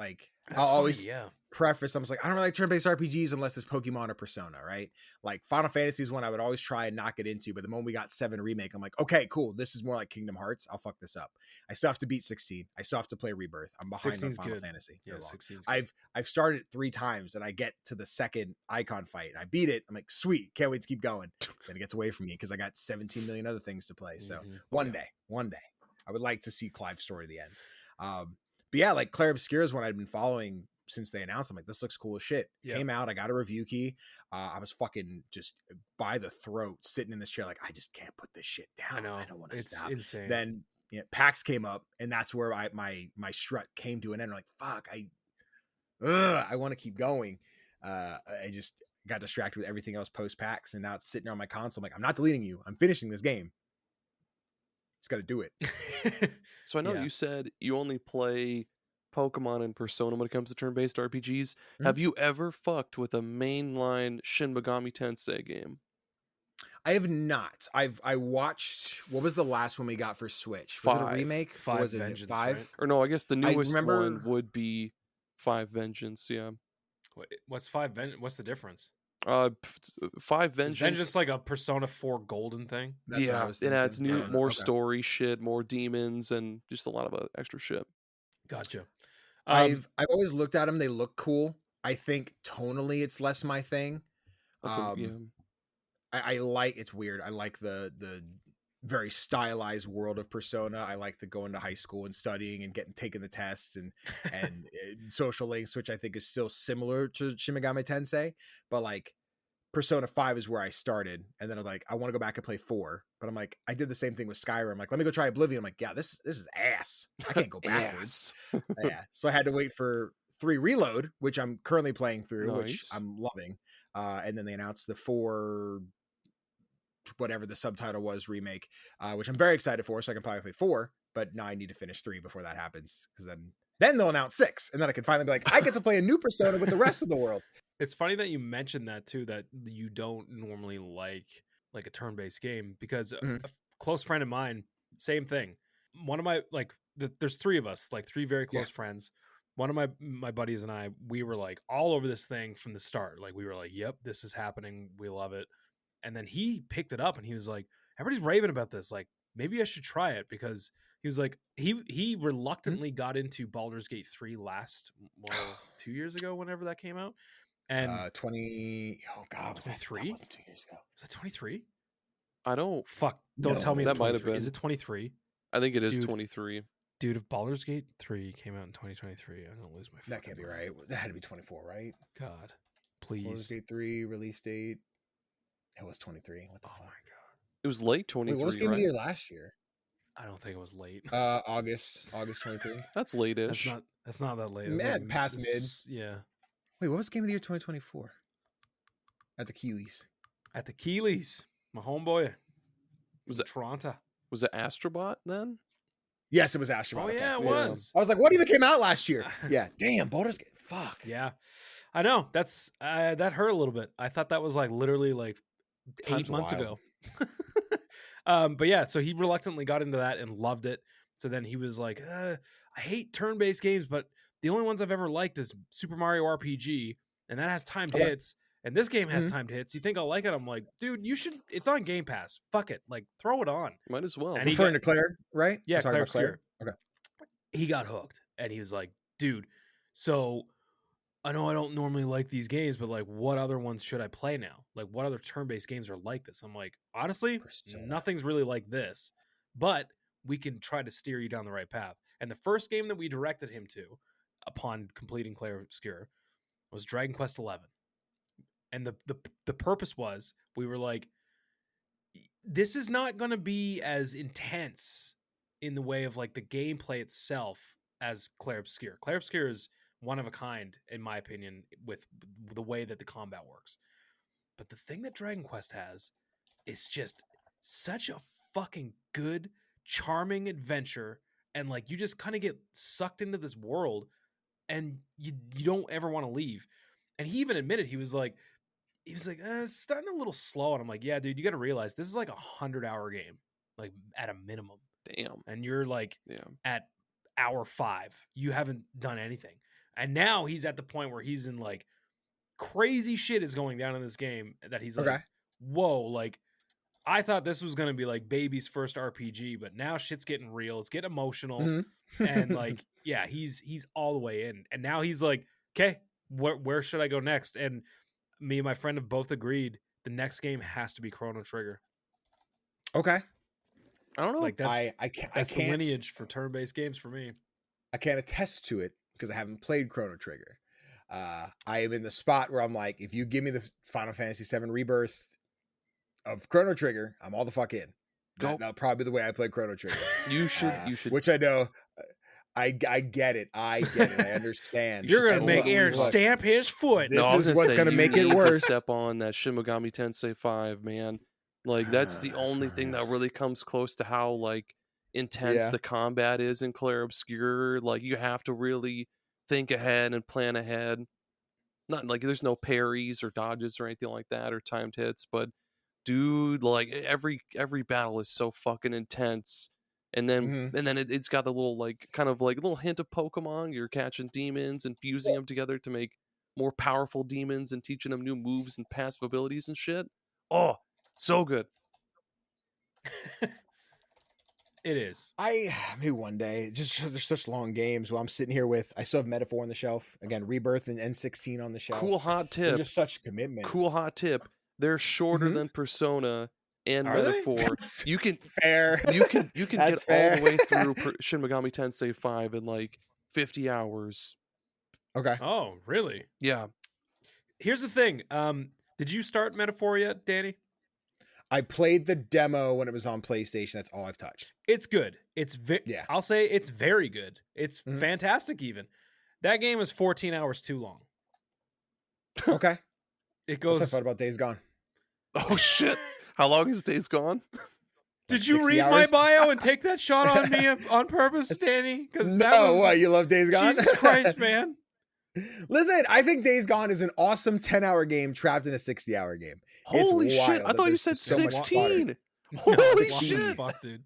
That's I'll funny, always yeah. preface. I'm just like, I don't really like turn-based RPGs unless it's Pokemon or Persona, right? Like Final Fantasy is one I would always try and not get into, but the moment we got 7 remake, I'm like, okay, cool. This is more like Kingdom Hearts. I'll fuck this up. I still have to beat 16. I still have to play Rebirth. I'm behind on 16's Final good. Fantasy. Yeah, They're long. 16's good. I've started it 3 times and I get to the second icon fight and I beat it. I'm like, sweet, can't wait to keep going. Then it gets away from me because I got 17 million other things to play. So one day, I would like to see Clive's story at the end. But yeah, like Clair Obscur is one I'd been following since they announced. I'm like, this looks cool as shit. Came out, I got a review key. I was fucking just by the throat sitting in this chair like, I just can't put this shit down. I know. I don't want to It's stop. insane. Then PAX came up and that's where my strut came to an end. I'm like, fuck, I want to keep going. I just got distracted with everything else post PAX, and now it's sitting on my console. I'm like, I'm not deleting you. I'm finishing this game. Just got to do it. So I know you said you only play Pokemon and Persona when it comes to turn-based RPGs. Have you ever fucked with a mainline Shin Megami Tensei game? I have not. I watched. What was the last one we got for Switch? Was it a remake? 5 or was it Vengeance, 5? right? Or no, I guess the newest remember- one would be 5 Vengeance. Yeah. What's 5 Vengeance? What's the difference? 5 Vengeance. Is Vengeance like a Persona 4 Golden thing? That's what I Yeah, was it adds thinking. new, more Okay. story shit, more demons, and just a lot of extra shit. Gotcha. I've always looked at them. They look cool. I think tonally, it's less my thing. I like. It's weird. I like the very stylized world of Persona. I like the going to high school and studying and taking the tests and social links, which I think is still similar to Shin Megami Tensei. But like Persona 5 is where I started, and then I'm like, I want to go back and play 4. But I'm like, I did the same thing with Skyrim. Like, let me go try Oblivion. I'm like, yeah, this is ass. I can't go backwards. Yeah, so I had to wait for 3 Reload, which I'm currently playing through, which I'm loving. And then they announced the 4, whatever the subtitle was, remake, which I'm very excited for, so I can probably play 4. But now I need to finish 3 before that happens, because then they'll announce 6, and then I can finally be like, I get to play a new Persona with the rest of the world. It's funny that you mentioned that too, that you don't normally like a turn-based game, because a close friend of mine, same thing. One of my there's 3 of us, like 3 very close friends. One of my buddies and I, we were like all over this thing from the start. Like we were like, yep, this is happening. We love it. And then he picked it up and he was like, everybody's raving about this. Like, maybe I should try it, because he was like, he reluctantly got into Baldur's Gate 3 2 years ago, whenever that came out. And 20. Oh God, was that 23? That wasn't 2 years ago. Was that 23? I don't. Fuck! Don't No, tell me it's that might have 23. been. Is it 23? I think it is Dude. 23. Dude, if Baldur's Gate 3 came out in 2023, I'm gonna lose my. That can't be right. That had to be 24, right? God, Baldur's please. Gate 3 release date. It was 23. What the fuck? God, It was late Wait, 23, what was game of right? the year last year? I don't think it was late. August 23. That's late-ish. That's not that late. It's Mad, past it's- Yeah. Wait, what was game of the year 2024? At the Keeleys. At the Keeleys, my homeboy. Was from it- Toronto? Was it Astrobot then? Yes, it was Astrobot. Oh okay. yeah, it Yeah. was. I was like, what even came out last year? Yeah, damn, Baldur's Gate. Fuck. Yeah, I know. That's that hurt a little bit. I thought that was like literally like Time's 8 months wild. ago. But yeah, so he reluctantly got into that and loved it. So then he was like, I hate turn-based games, but the only ones I've ever liked is Super Mario RPG, and that has timed Okay. hits. And this game has timed hits. You think I'll like it? I'm like, dude, you should. It's on Game Pass. Fuck it. Like, throw it on. Might as well. And he Referring to Claire, right? Yeah, We're talking Clair about Claire. Obscur. Okay. He got hooked, and he was like, dude, so I know I don't normally like these games, but like, what other ones should I play now? Like, what other turn-based games are like this? I'm like, honestly, Persona. nothing's really like this, but we can try to steer you down the right path. And the first game that we directed him to, upon completing Clair Obscur, was Dragon Quest XI. And the purpose was, we were like, this is not going to be as intense in the way of like the gameplay itself as Clair Obscur. Clair Obscur is one of a kind, in my opinion, with the way that the combat works. But the thing that Dragon Quest has is just such a fucking good, charming adventure. And like, you just kind of get sucked into this world and you don't ever want to leave. And he even admitted, he was like, it's starting a little slow. And I'm like, yeah, dude, you got to realize this is like 100-hour game, like at a minimum. Damn. And you're like Yeah. at hour 5, you haven't done anything. And now he's at the point where he's in like crazy shit is going down in this game that he's like, whoa, like I thought this was going to be like baby's first RPG, but now shit's getting real. It's getting emotional. And like, yeah, he's all the way in. And now he's like, okay, where should I go next? And me and my friend have both agreed the next game has to be Chrono Trigger. Okay. I don't know. Like that's I can't, the lineage for turn-based games for me. I can't attest to it because I haven't played Chrono Trigger. I am in the spot where I'm like, if you give me the Final Fantasy VII Rebirth of Chrono Trigger, I'm all the fuck in. That'll probably be the way I play Chrono Trigger. You should. Which I know. I get it. I understand. You're gonna make Aaron stamp his foot. This is what's gonna make it you need worse. to step on that Shin Megami Tensei 5, man. Like that's the only thing that really comes close to how like intense the combat is in Clair Obscur. Like you have to really think ahead and plan ahead. Not like there's no parries or dodges or anything like that or timed hits, but dude, like every battle is so fucking intense. And then it's got the little like kind of like little hint of Pokemon. You're catching demons and fusing them together to make more powerful demons and teaching them new moves and passive abilities and shit. Oh, so good. It is. Maybe one day. Just there's such long games. While I'm sitting here I still have Metaphor on the shelf. Again, Rebirth and N16 on the shelf. Cool hot tip. They're just such commitments. Cool hot tip. They're shorter than Persona and Are Metaphor. You can fair. You can get fair. all the way through Shin Megami Tensei 5 in like 50 hours. Okay. Oh, really? Yeah. Here's the thing. Did you start Metaphor yet, Danny? I played the demo when it was on PlayStation. That's all I've touched. It's good. I'll say it's very good. It's fantastic even. That game is 14 hours too long. Okay. It goes. What's I thought about Days Gone? Oh shit. How long is Days Gone? Did you read my bio and take that shot on me on purpose, Danny? Because what, you love Days Gone? Jesus Christ, man. Listen, I think Days Gone is an awesome 10-hour game trapped in a 60-hour game. Holy It's shit. wild I that thot you there's said just so much 16. No, Holy it's long as shit. fuck, dude.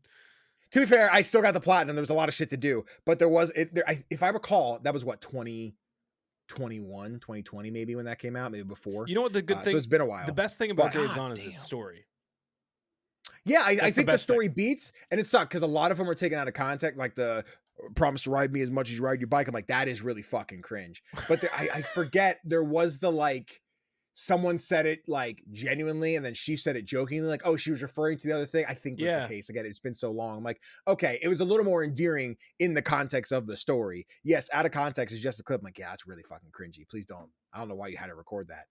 To be fair, I still got the platinum. There was a lot of shit to do, but there was if I recall, that was what 2021, 2020 maybe when that came out, maybe before. You know what the good thing? So it's been a while. The best thing about But- Days Gone is its story. Yeah, I That's think the best story beats, and it sucked because a lot of them were taken out of context, like the promise to ride me as much as you ride your bike. I'm like, that is really fucking cringe. But I forget there was the like, someone said it like genuinely, and then she said it jokingly, like, oh, she was referring to the other thing. I think was the case. Again, it's been so long. I'm like, okay, it was a little more endearing in the context of the story. Yes, out of context is just a clip. I'm like, yeah, it's really fucking cringy. Please don't. I don't know why you had to record that.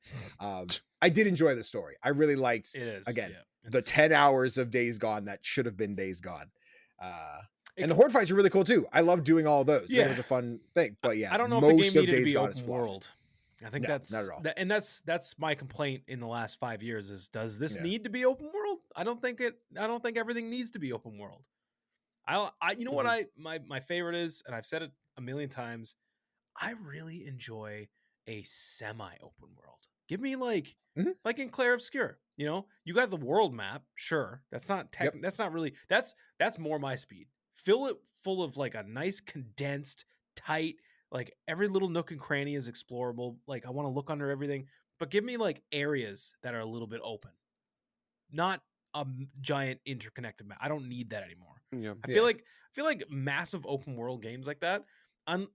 I did enjoy the story. I really liked the 10 hours of Days Gone that should have been Days Gone. And the horde fights are really cool too. I love doing all of those. Yeah, it was a fun thing. But yeah, I don't know if the game needed to be open world. I think that's not at all. That's my complaint in the last 5 years is, does this need to be open world? I don't think everything needs to be open world. You know what my favorite is, and I've said it a million times, I really enjoy a semi-open world. Give me like in Clair Obscur, you know, you got the world map, sure. That's not that's not really that's more my speed. Fill it full of like a nice condensed, tight, like every little nook and cranny is explorable. Like I want to look under everything, but give me like areas that are a little bit open, not a giant interconnected map. I don't need that anymore. Yeah, I feel like massive open world games like that.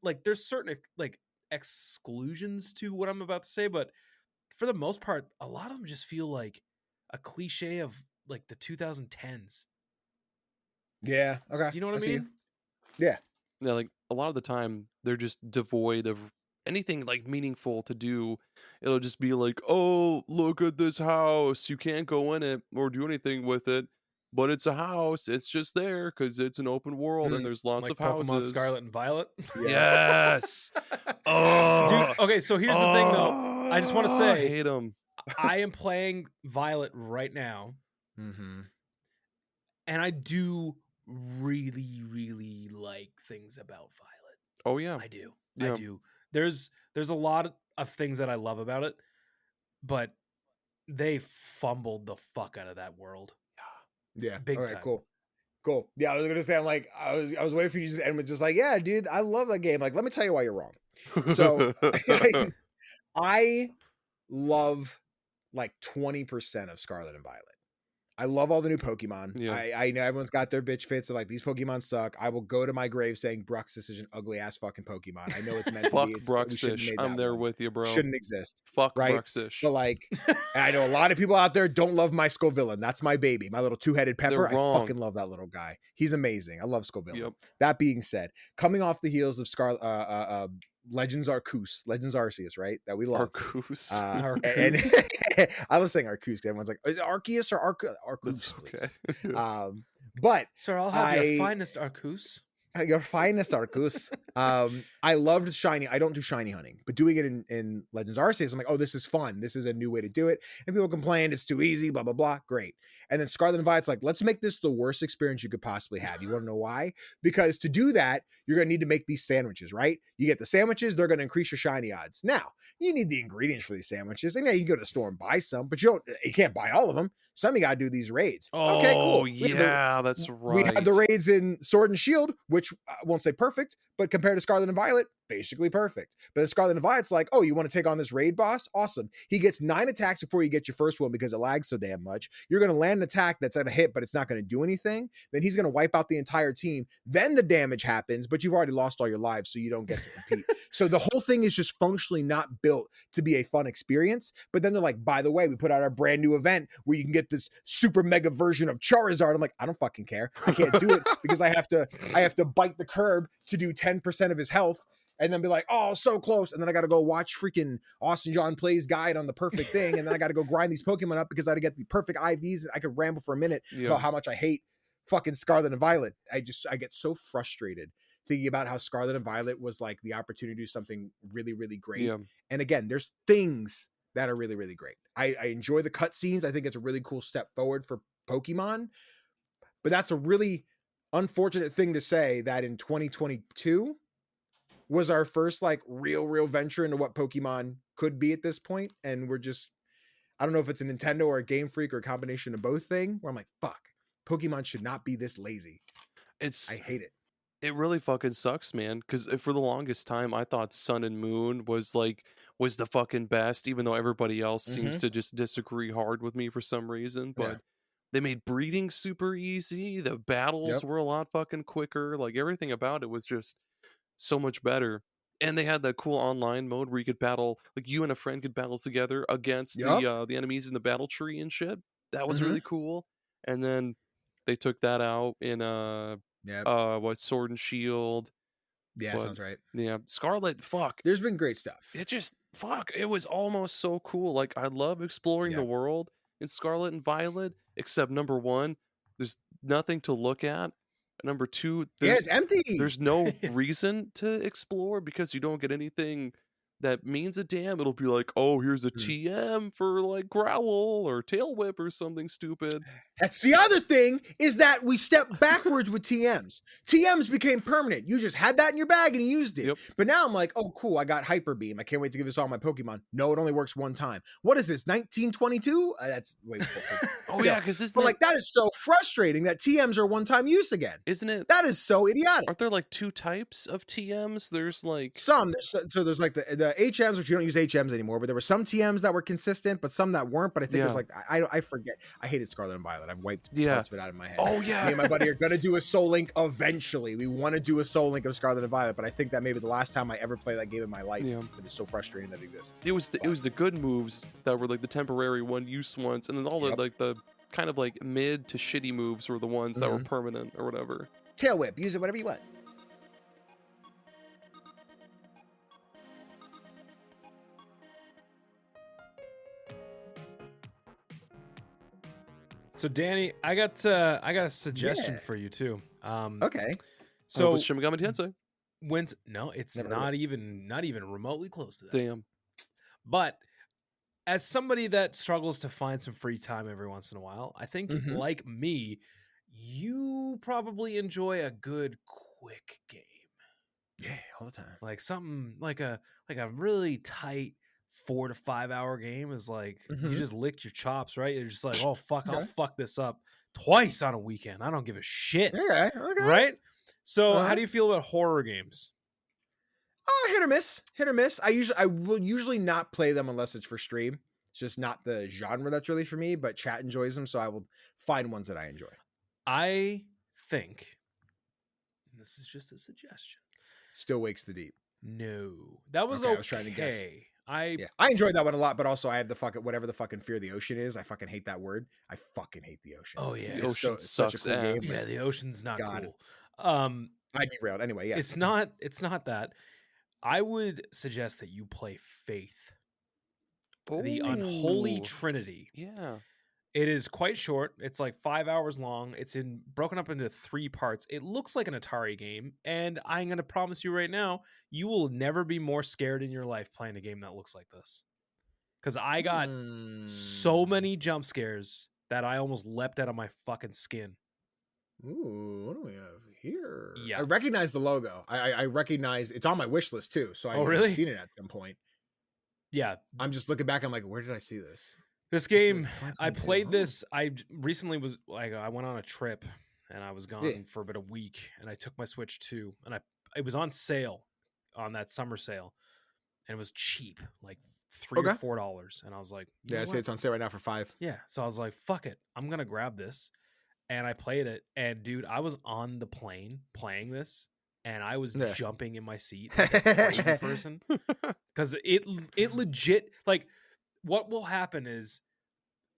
Like there's certain like exclusions to what I'm about to say, but for the most part, a lot of them just feel like a cliche of like the 2010s. Yeah. Okay. Do you know what I see you. mean? Yeah. Yeah, like a lot of the time they're just devoid of anything like meaningful to do. It'll just be like, oh, look at this house. You can't go in it or do anything with it, but it's a house. It's just there because it's an open world and there's lots Like of Pokemon houses. Scarlet and Violet. Yes. Oh, Dude, okay, so here's the thing though. I just want to I say hate them. I am playing Violet right now, Mm-hmm. and I do really, really like things about Violet. Oh yeah. I do. Yeah. I do. There's a lot of things that I love about it, but they fumbled the fuck out of that world. Yeah. Big All right. time. Cool. Yeah, I was gonna say, I'm like, I was waiting for you to just end with just like, yeah, dude, I love that game. Like, let me tell you why you're wrong. So I love like 20% of Scarlet and Violet. I love all the new Pokemon. Yeah. I know everyone's got their bitch fits of like, these Pokemon suck. I will go to my grave saying Bruxish is an ugly ass fucking Pokemon. I know it's meant to Fuck be. We shouldn't have Bruxish. made I'm that there one. with you, bro. Shouldn't exist. Fuck right? Bruxish. But like, and I know a lot of people out there don't love my Scovillain. That's my baby, my little two-headed pepper. They're I wrong. fucking love that little guy. He's amazing. I love Scovillain. Yep. That being said, coming off the heels of Legends Arceus, Legends Arceus, right? That we love. Arceus. And I was saying Arceus. Everyone's like, is it Arceus or Arceus? That's Please. okay. But Sir, I'll have your finest Arceus. your finest Arceus. I loved shiny. I don't do shiny hunting, but doing it in Legends Arceus, I'm like, oh, this is fun. This is a new way to do it. And people complain it's too easy, blah, blah, blah. Great. And then Scarlet and Violet's like, let's make this the worst experience you could possibly have. You want to know why? Because to do that, you're going to need to make these sandwiches, right? You get the sandwiches, they're going to increase your shiny odds. Now, you need the ingredients for these sandwiches. And yeah, you can go to the store and buy some, but you can't buy all of them. Some you got to do these raids. Oh, okay, cool. Yeah, that's right. We had the raids in Sword and Shield, which I won't say perfect, but compared to Scarlet and Violet, basically perfect. But the Scarlet and Violet's like, oh, you want to take on this raid boss? Awesome. He gets 9 attacks before you get your first one because it lags so damn much. You're going to land an attack that's at a hit, but it's not going to do anything. Then he's going to wipe out the entire team. Then the damage happens, but you've already lost all your lives, so you don't get to compete. So the whole thing is just functionally not built to be a fun experience. But then they're like, by the way, we put out our brand new event where you can get this super mega version of Charizard. I'm like, I don't fucking care. I can't do it because I have to bite the curb to do 10% of his health and then be like, oh, so close. And then I got to go watch freaking Austin John Plays guide on the perfect thing. And then I got to go grind these Pokemon up because I got to get the perfect IVs. And I could ramble for a minute about how much I hate fucking Scarlet and Violet. I get so frustrated thinking about how Scarlet and Violet was like the opportunity to do something really, really great. Yeah. And again, there's things that are really, really great. I enjoy the cutscenes. I think it's a really cool step forward for Pokemon. But that's a really unfortunate thing to say that in 2022 was our first like real venture into what Pokemon could be at this point. And we're just, I don't know if it's a Nintendo or a Game Freak or a combination of both thing where I'm like, fuck, Pokemon should not be this lazy. I hate it. It really fucking sucks, man. Because for the longest time, I thought Sun and Moon was the fucking best, even though everybody else seems to just disagree hard with me for some reason. But they made breeding super easy. The battles were a lot fucking quicker. Like everything about it was just so much better. And they had that cool online mode where you could battle, like you and a friend could battle together against the enemies in the battle tree and shit. That was really cool. And then they took that out in Sword and Shield. Yeah, sounds right. Yeah, Scarlet, fuck. There's been great stuff. It just, fuck, it was almost so cool. Like, I love exploring the world in Scarlet and Violet, except number one, there's nothing to look at. Number two, it's empty. There's no reason to explore because you don't get anything that means a damn. It'll be like, oh, here's a TM for like Growl or Tail Whip or something stupid. That's the other thing, is that we stepped backwards with TMs. TMs became permanent. You just had that in your bag and you used it. But now I'm like, oh, cool, I got Hyper Beam. I can't wait to give this all my Pokemon. No, it only works one time. What is this, 1922? That's way before. Oh, yeah, because like, that is so frustrating that TMs are one-time use again. Isn't it? That is so idiotic. Aren't there like 2 types of TMs? There's like... Some. So there's like the the HMs, which you don't use HMs anymore, but there were some TMs that were consistent, but some that weren't. But I think it was like I forget. I hated Scarlet and Violet. I've wiped parts of it out of my head. Oh yeah. Me and my buddy are gonna do a Soul Link eventually. We want to do a Soul Link of Scarlet and Violet, but I think that maybe the last time I ever played that game in my life. Yeah. It is so frustrating that it exists. It was the good moves that were like the temporary one use ones, and then all the like the kind of like mid to shitty moves were the ones that were permanent or whatever. Tail Whip, use it whatever you want. So Danny, I got a suggestion for you too. Okay. So with Shin Megami Tensei. It's Never not even remotely close to that. Damn. But as somebody that struggles to find some free time every once in a while, I think like me, you probably enjoy a good quick game. Yeah, all the time. Like something like a really tight 4 to 5 hour game is like you just lick your chops, right? You're just like, oh fuck, I'll fuck this up twice on a weekend. I don't give a shit. Okay. Right? So how do you feel about horror games? Hit or miss. I will usually not play them unless it's for stream. It's just not the genre that's really for me, but chat enjoys them, so I will find ones that I enjoy. I think, and this is just a suggestion. Still Wakes the Deep. No, that was Okay, okay. I was trying to guess. I enjoyed that one a lot, but also I have the whatever the fucking fear of the ocean is. I fucking hate that word. I fucking hate the ocean. Oh yeah, the ocean it's sucks such a cool game. ass. Yeah, the ocean's not cool. I derailed anyway. Yeah, it's not that. I would suggest that you play Faith, the Unholy Trinity. Yeah. It is quite short. It's like 5 hours long. It's broken up into 3 parts. It looks like an Atari game, and I'm going to promise you right now, you will never be more scared in your life playing a game that looks like this. Because I got so many jump scares that I almost leapt out of my fucking skin. Ooh, what do we have here? Yeah. I recognize the logo. I recognize it's on my wish list too. So I've really? seen it at some point. Yeah. I'm just looking back. I'm like, where did I see this? This game, I played this. I recently was like, I went on a trip and I was gone for about a week, and I took my Switch 2, and it was on sale on that summer sale, and it was cheap, like $3 or $4. And I was like, I say it's on sale right now for $5. Yeah. So I was like, fuck it. I'm going to grab this. And I played it. And dude, I was on the plane playing this, and I was jumping in my seat like a crazy person. Because it legit, like, what will happen is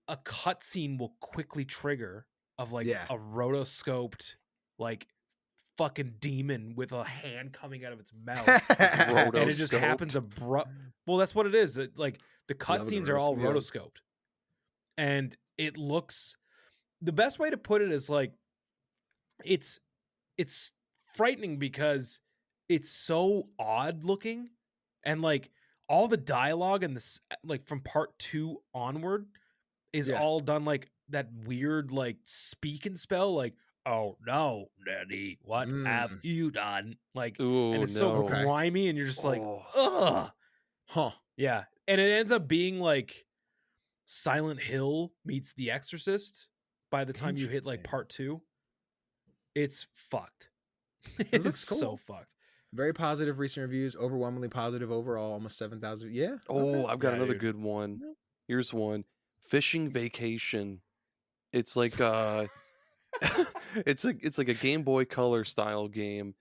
a cutscene will quickly trigger of like a rotoscoped like fucking demon with a hand coming out of its mouth, and it just happens abrupt. Well, that's what it is. Like the cutscenes are all rotoscoped, and it looks. The best way to put it is like it's frightening because it's so odd looking, and like all the dialogue and this like from part 2 onward is all done like that weird like speak and spell, like, oh no, Daddy, what have you done? Like, and it's so grimy, and you're just like, ugh. Yeah. And it ends up being like Silent Hill meets The Exorcist by the time you hit like part 2. It's fucked. It is so fucked. Very positive recent reviews, overwhelmingly positive overall, almost 7,000. Yeah. Oh, I've got another good one. Here's one. Fishing Vacation. It's like it's like a Game Boy Color style game.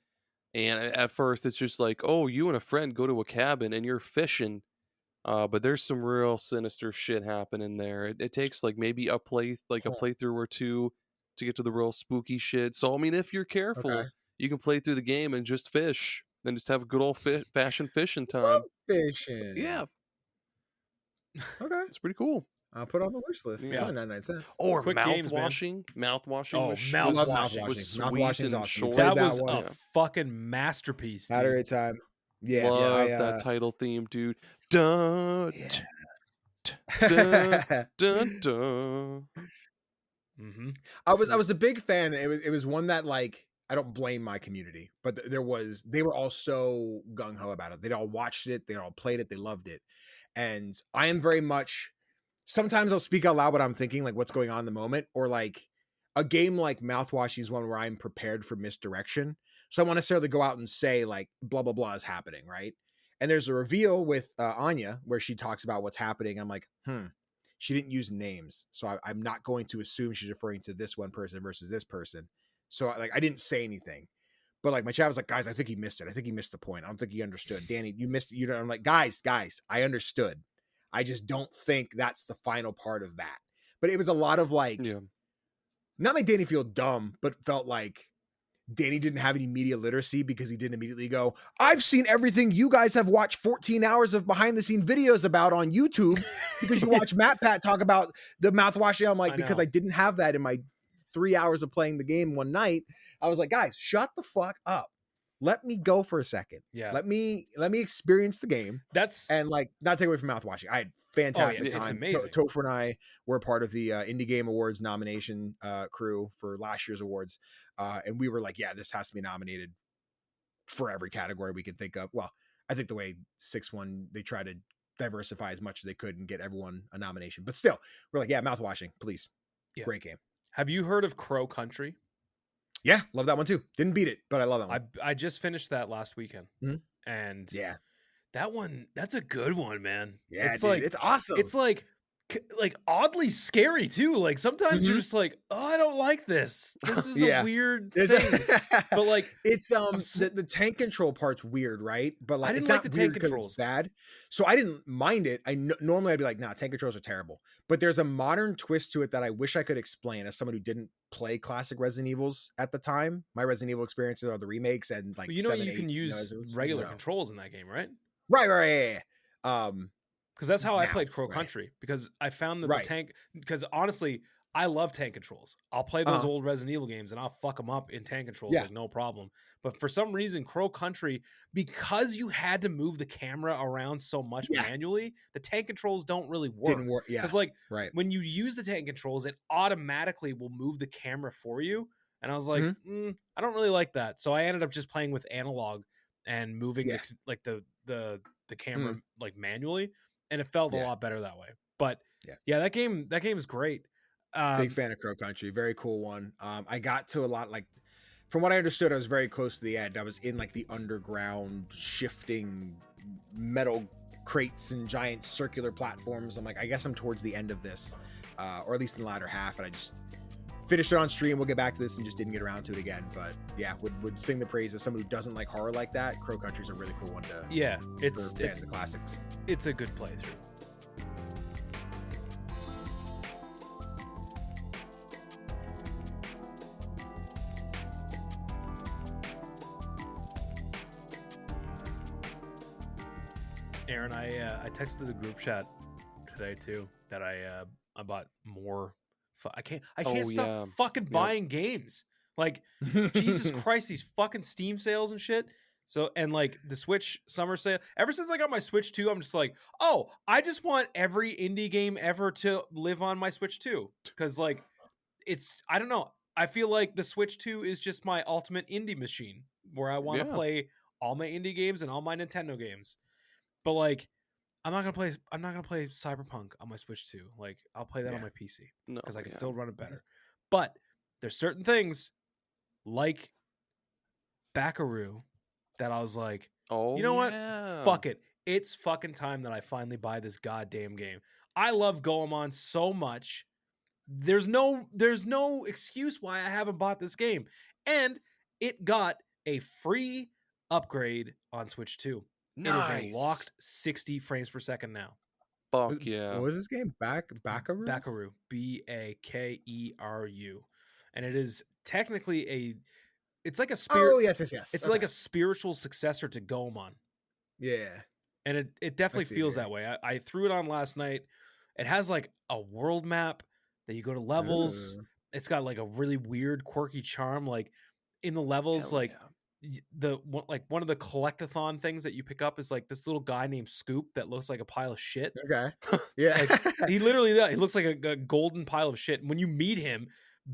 And at first it's just like, oh, you and a friend go to a cabin and you're fishing. But there's some real sinister shit happening there. It takes like maybe a playthrough or 2 to get to the real spooky shit. So I mean, if you're careful, you can play through the game and just fish, and just have a good old fashioned fishing time. Love fishing. Yeah. Okay. It's pretty cool. I'll put it on the wish list. It's only 99 cents. Or Quick mouthwashing. Mouthwashing was sweet Mouthwashing and awesome. short. That was a fucking masterpiece, dude. Saturday time. Yeah. Love that title theme, dude. Dun, dun, dun, dun. I was a big fan. It was one that, like, I don't blame my community, but they were all so gung ho about it. They'd all watched it, they all played it, they loved it. And I am very much, sometimes I'll speak out loud what I'm thinking, like what's going on in the moment, or like a game like Mouthwashing is one where I'm prepared for misdirection. So I won't necessarily go out and say like blah blah blah is happening, right? And there's a reveal with Anya where she talks about what's happening. I'm like, she didn't use names, so I'm not going to assume she's referring to this one person versus this person. So I didn't say anything, but like my chat was like, guys, I think he missed it. I think he missed the point. I don't think he understood. Danny, you missed it. You know, I'm like, guys, I understood. I just don't think that's the final part of that. But it was a lot of like, not make Danny feel dumb, but felt like Danny didn't have any media literacy because he didn't immediately go, I've seen everything you guys have watched 14 hours of behind the scene videos about on YouTube because you watch Matt Pat talk about the mouthwashing. I'm like, because I didn't have that in my 3 hours of playing the game one night. I was like, guys, shut the fuck up. Let me go for a second. Yeah. Let me experience the game. And like not take away from mouthwashing. I had fantastic time. It's amazing. Topher and I were part of the Indie Game Awards nomination crew for last year's awards. And we were like, yeah, this has to be nominated for every category we can think of. Well, I think the way 6-1, they try to diversify as much as they could and get everyone a nomination. But still, we're like, yeah, mouthwashing, please. Yeah. Great game. Have you heard of Crow Country? Yeah, love that one too. Didn't beat it, but I love that one. I just finished that last weekend. And that's a good one, man. Yeah, it's like, it's awesome. It's like oddly scary too. Like sometimes you're just like, oh, I don't like this. This is a weird thing. But like it's the tank control part's weird, right? But like I didn't it's like not the weird tank controls. It's bad. So I didn't mind it. Normally I'd be like, nah, tank controls are terrible. But there's a modern twist to it that I wish I could explain as someone who didn't play classic Resident Evils at the time. My Resident Evil experiences are the remakes and like you know 7, you 8, can use regular controls in that game, right? Right. Because that's how I played Crow Country, because I found that the tank, because honestly, I love tank controls. I'll play those old Resident Evil games and I'll fuck them up in tank controls, like no problem. But for some reason, Crow Country, because you had to move the camera around so much manually, the tank controls don't really work. Didn't work, because like when you use the tank controls, it automatically will move the camera for you. And I was like, I don't really like that. So I ended up just playing with analog and moving the camera like manually. And it felt a lot better that way. But that game is great. Big fan of Crow Country. Very cool one. I got to a lot, like from what I understood, I was very close to the end. I was in like the underground shifting metal crates and giant circular platforms. I'm like, I guess I'm towards the end of this, or at least in the latter half. And I just finished it on stream. We'll get back to this and just didn't get around to it again. But yeah, would sing the praise as someone who doesn't like horror like that. Crow Country's a really cool one to it's the classics. It's a good playthrough. Aaron, I texted the group chat today too that I bought more. I can't stop fucking buying games. Like Jesus Christ, these fucking Steam sales and shit. So, and like the Switch summer sale, ever since I got my Switch 2, I'm just like, oh, I just want every indie game ever to live on my Switch 2. Cause like, I don't know. I feel like the Switch 2 is just my ultimate indie machine where I want to play all my indie games and all my Nintendo games. But like, I'm not gonna play Cyberpunk on my Switch 2. Like, I'll play that on my PC because I can still run it better. But there's certain things like Bakeru that I was like, you know what? Fuck it. It's fucking time that I finally buy this goddamn game. I love Goemon so much. There's no excuse why I haven't bought this game. And it got a free upgrade on Switch 2. Nice. It is a locked 60 frames per second now. Fuck yeah. What was this game? Bakeru? Bakeru. Bakeru. And it is technically it's like a spirit. Oh, yes. It's like a spiritual successor to Goemon. Yeah. And it definitely feels that way. I threw it on last night. It has like a world map that you go to levels. It's got like a really weird, quirky charm. Like in the levels, one of the collectathon things that you pick up is like this little guy named Scoop that looks like a pile of shit. Okay. Yeah. Like, he looks like a golden pile of shit. And when you meet him,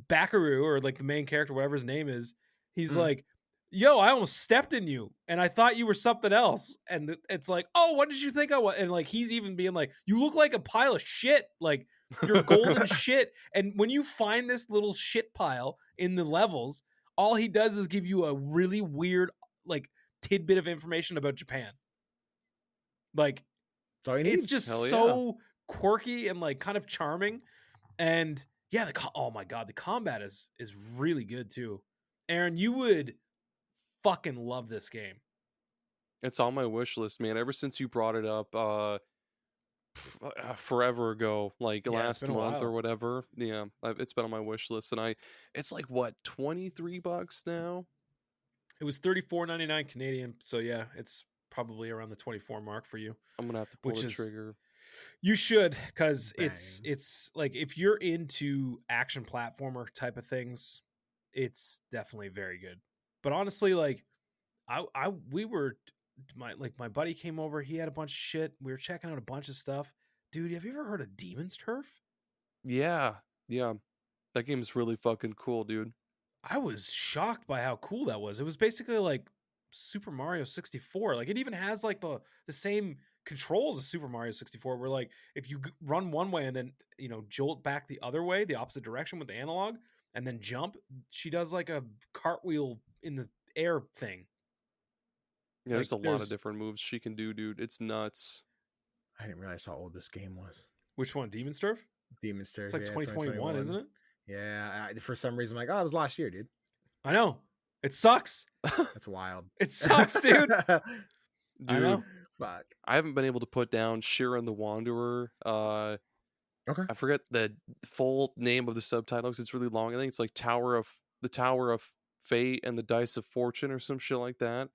Bakeru, or like the main character, whatever his name is, he's like, yo, I almost stepped in you and I thought you were something else. And it's like, oh, what did you think I was? And like, he's even being like, you look like a pile of shit. Like you're golden shit. And when you find this little shit pile in the levels, all he does is give you a really weird, like tidbit of information about Japan. Like, That's all you need. it's just Hell yeah. so quirky and like kind of charming. And yeah, oh my god, the combat is really good too. Aaron, you would fucking love this game. It's on my wish list, man. Ever since you brought it up forever ago, like Yeah, it's last been a month while. or whatever. Yeah, it's been on my wish list, and it's like what, $23 now? It was $34.99 Canadian, so yeah, it's probably around the 24 mark for you. I'm gonna have to pull Which the is- trigger. You should, because Bang. it's like if you're into action platformer type of things, it's definitely very good. But honestly, like my buddy came over, he had a bunch of shit. We were checking out a bunch of stuff. Dude, have you ever heard of Demon's Turf? Yeah, that game is really fucking cool, dude. I was shocked by how cool that was. It was basically like Super Mario 64. Like it even has like the same controls as Super Mario 64, where like if you run one way and then jolt back the other way, the opposite direction with the analog, and then jump, she does like a cartwheel in the air thing. Yeah, there's a Like, lot there's- of different moves she can do, dude. It's nuts. I didn't realize how old this game was. Which one? Demon's Turf? Demon's Turf. It's like yeah, 2021, isn't it? Yeah. For some reason, I'm like, oh, it was last year, dude. I know. It sucks. That's wild. It sucks, dude. I Dude, know. Fuck. I haven't been able to put down Shiren the Wanderer. Okay. I forget the full name of the subtitle because it's really long. I think it's like the Tower of Fate and the Dice of Fortune or some shit like that.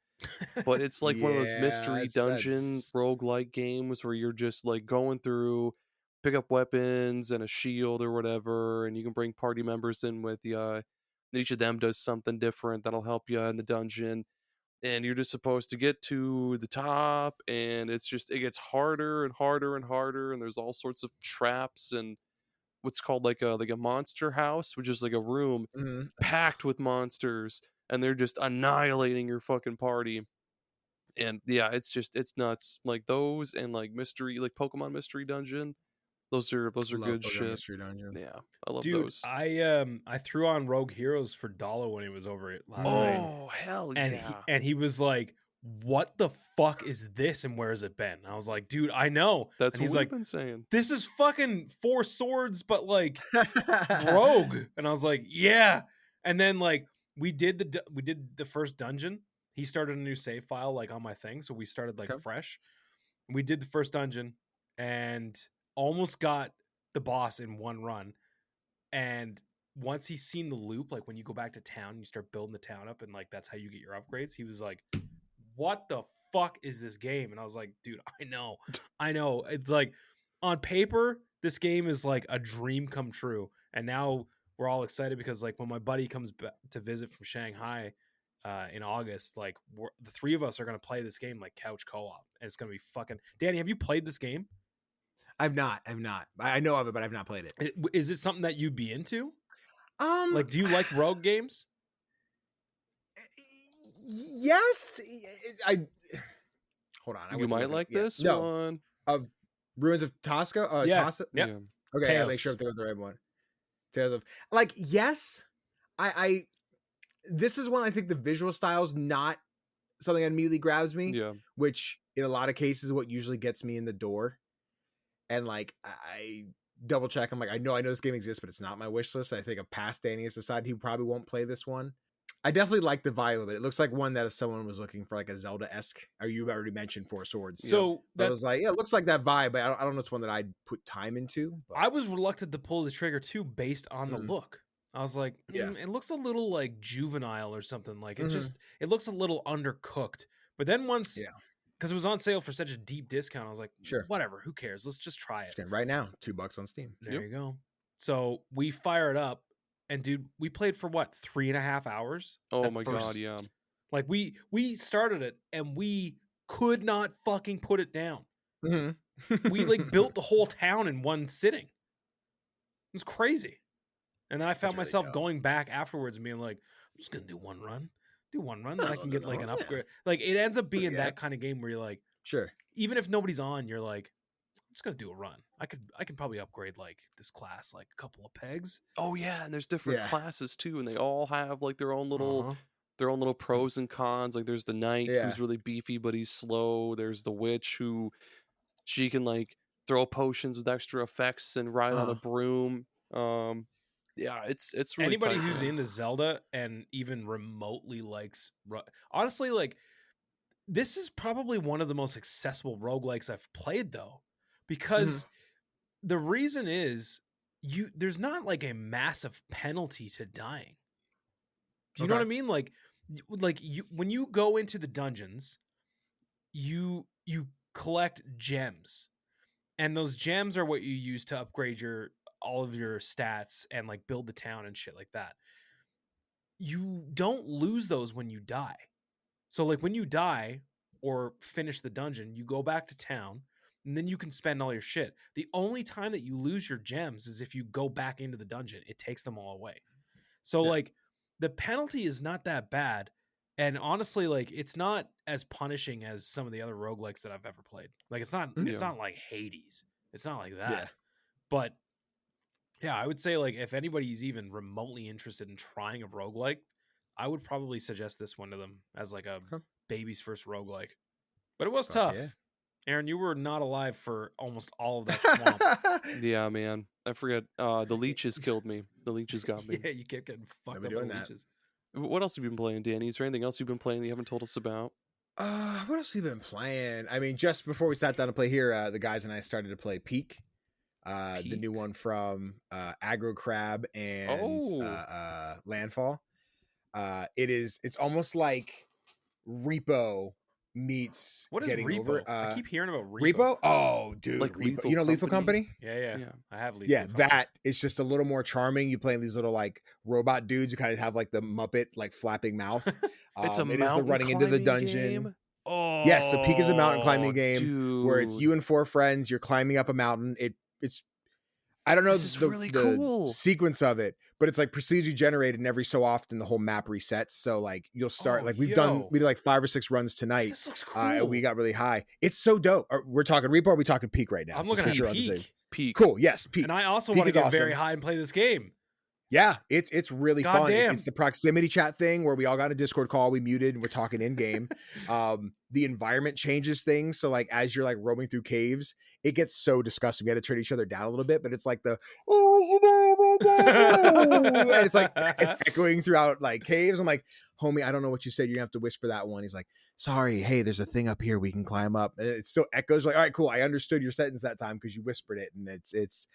But it's like one of those mystery it's- dungeon that's- roguelike games where you're just like going through, pick up weapons and a shield or whatever, and you can bring party members in with you. And each of them does something different that'll help you in the dungeon. And you're just supposed to get to the top, and it gets harder and harder and harder, and there's all sorts of traps and what's called like a monster house, which is like a room Mhm. packed with monsters, and they're just annihilating your fucking party. And yeah, it's nuts. Like those and like Pokemon Mystery Dungeon. Those are Love good Pokemon shit. Mystery Dungeon. Yeah, I love Dude, those. I threw on Rogue Heroes for Dalo when he was over it last night. Oh hell And yeah! he was like, "What the fuck is this? And where has it been?" And I was like, "Dude, I know." That's and what he's we've like, been saying. "This is fucking Four Swords, but like Rogue." And I was like, "Yeah." And then like we did the first dungeon. He started a new save file like on my thing, so we started like Okay. fresh. We did the first dungeon and almost got the boss in one run. And once he's seen the loop, like when you go back to town, you start building the town up, and like that's how you get your upgrades. He was like, "What the fuck is this game?" And I was like, "Dude, I know. It's like on paper, this game is like a dream come true." And now we're all excited because like when my buddy comes back to visit from Shanghai in August, like the three of us are gonna play this game like couch co-op, and it's gonna be fucking. Danny, have you played this game? I've not. I know of it, but I've not played it. Is it something that you'd be into? Um, Like, do you like rogue games? Yes. I hold on. I You went to might look it up. like Yeah. this No, one. of Ruins of Tosca. Yeah. Tossa? Yep. Yeah. Okay, I'll make Tails. sure I'm thinking of the right one. Tales of like yes, I this is one I think the visual style is not something that immediately grabs me, Yeah. which in a lot of cases is what usually gets me in the door. And like I double check, I'm like, I know this game exists, but it's not my wish list. I think of past Danny has decided he probably won't play this one. I definitely like the vibe of it. It looks like one that if someone was looking for like a Zelda-esque, or you already mentioned Four Swords. So But I that was like, yeah, it looks like that vibe, but I don't know it's one that I'd put time into. But I was reluctant to pull the trigger too, based on the Mhm. look. I was like, Yeah. It looks a little like juvenile or something. Like it Mhm. it looks a little undercooked. But then once, Yeah. because it was on sale for such a deep discount, I was like, Sure. whatever, who cares? Let's just try it. Right now, $2 on Steam. There Yep. you go. So we fire it up, and dude, we played for what, 3.5 hours? Oh at my god, first. yeah. Like we started it and we could not fucking put it down. Mm-hmm. We like built the whole town in one sitting. It was crazy. And then I found really myself dope. going back afterwards and being like, I'm just gonna do one run. Then I can get like an Yeah. upgrade. Like it ends up being Yeah. that kind of game where you're like, Sure. even if nobody's on, you're like, I'm just gonna do a run. I could probably upgrade like this class like a couple of pegs. Oh yeah, and there's different Yeah. classes too, and they all have like their own little Uh-huh. their own little pros and cons. Like there's the knight Yeah. who's really beefy but he's slow. There's the witch who she can like throw potions with extra effects and ride on a broom. Yeah, it's really Anybody tight, who's man. into Zelda and even remotely likes, honestly, like this is probably one of the most accessible roguelikes I've played though, because the reason is there's not like a massive penalty to dying. Do you know what I mean? Like when you go into the dungeons, you collect gems, and those gems are what you use to upgrade all of your stats and like build the town and shit like that. You don't lose those when you die. So like when you die or finish the dungeon, you go back to town and then you can spend all your shit. The only time that you lose your gems is if you go back into the dungeon. It takes them all away. So like the penalty is not that bad. And honestly, like it's not as punishing as some of the other roguelikes that I've ever played. Like it's not like Hades. It's not like that. Yeah. But yeah, I would say like if anybody's even remotely interested in trying a roguelike, I would probably suggest this one to them as like a baby's first roguelike. But it was tough. Yeah. Aaron, you were not alive for almost all of that swamp. Yeah, man. I forget. The leeches killed me. The leeches got me. Yeah, you kept getting fucked up with leeches. What else have you been playing, Danny? Is there anything else you've been playing that you haven't told us about? What else have you been playing? I mean, just before we sat down to play here, the guys and I started to play Peak. The new one from Aggro Crab and Landfall. It's almost like Repo meets what is getting Repo? over. I keep hearing about Repo. Oh, dude, like Repo. You know Lethal Company? Yeah. I have Lethal. Yeah, that is just a little more charming. You playing these little like robot dudes who kind of have like the Muppet like flapping mouth. It's a it is the running into the dungeon. Game? Oh, yes, so Peak is a mountain climbing game dude. where it's you and 4 friends. You're climbing up a mountain. It's I don't know the sequence of it, but it's like procedurally generated, and every so often the whole map resets. So like you'll start we did like 5 or 6 runs tonight. This looks cool. And we got really high. It's so dope. We're talking Repo. Or are we talking Peak right now? I'm looking at Peak. Cool. Yes, Peak. And I also Peak want to get awesome. very high and play this game. Yeah, it's really fun. Damn. It's the proximity chat thing where we all got a Discord call, we muted, and we're talking in game. The environment changes things, so like as you're like roaming through caves, it gets so disgusting. We had to turn each other down a little bit, but it's like and it's like it's echoing throughout like caves. I'm like, homie, I don't know what you said. You have to whisper that one. He's like, sorry, hey, there's a thing up here we can climb up. And it still echoes. Like, all right, cool. I understood your sentence that time because you whispered it, and it's.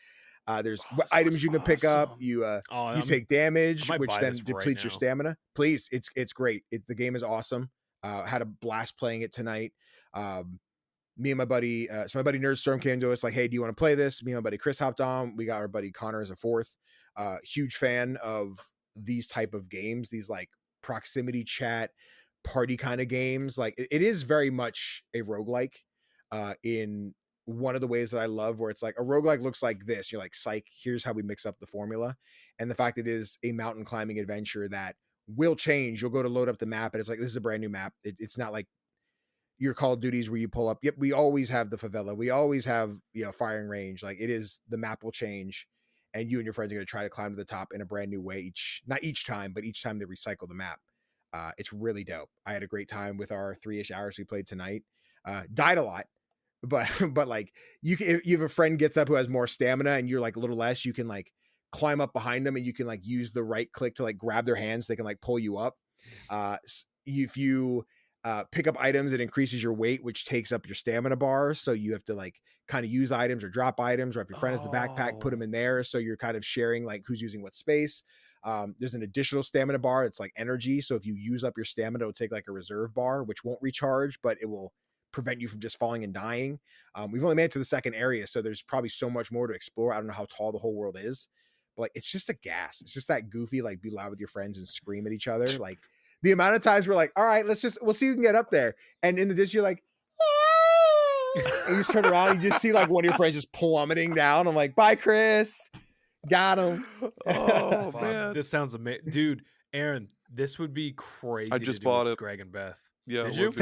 There's items you can pick up. You take damage, which then depletes your stamina. Please, it's great. The game is awesome. Had a blast playing it tonight. Me and my buddy, so my buddy Nerdstorm came to us like, hey, do you want to play this? Me and my buddy Chris hopped on. We got our buddy Connor as a 4th. Huge fan of these type of games. These like proximity chat party kind of games. Like it is very much a roguelike in one of the ways that I love, where it's like a roguelike looks like this. You're like, psych, here's how we mix up the formula. And the fact it is a mountain climbing adventure that will change. You'll go to load up the map and it's like, this is a brand new map. It's not like your Call of Duties where you pull up. Yep, we always have the favela. We always have, firing range. Like it is, the map will change and you and your friends are going to try to climb to the top in a brand new way. Not each time, but each time they recycle the map. It's really dope. I had a great time with our 3-ish hours we played tonight. Died a lot. But like if you have a friend gets up who has more stamina and you're like a little less, you can like climb up behind them and you can like use the right click to like grab their hands. They can like pull you up. If you pick up items, it increases your weight, which takes up your stamina bar. So you have to like kind of use items or drop items, or if your friend has the backpack, put them in there. So you're kind of sharing like who's using what space. There's an additional stamina bar. It's like energy. So if you use up your stamina, it'll take like a reserve bar, which won't recharge, but it will prevent you from just falling and dying. We've only made it to the second area, so there's probably so much more to explore. I don't know how tall the whole world is, but like it's just a gas. It's just that goofy, like be loud with your friends and scream at each other. Like the amount of times we're like, all right, we'll see who can get up there. And in the distance, you're like, and you just turn around, you just see like one of your friends just plummeting down. I'm like, bye, Chris. Got him. Oh man, this sounds amazing, dude. Aaron, this would be crazy. I just to do bought with it. Greg and Beth. Yeah, did you?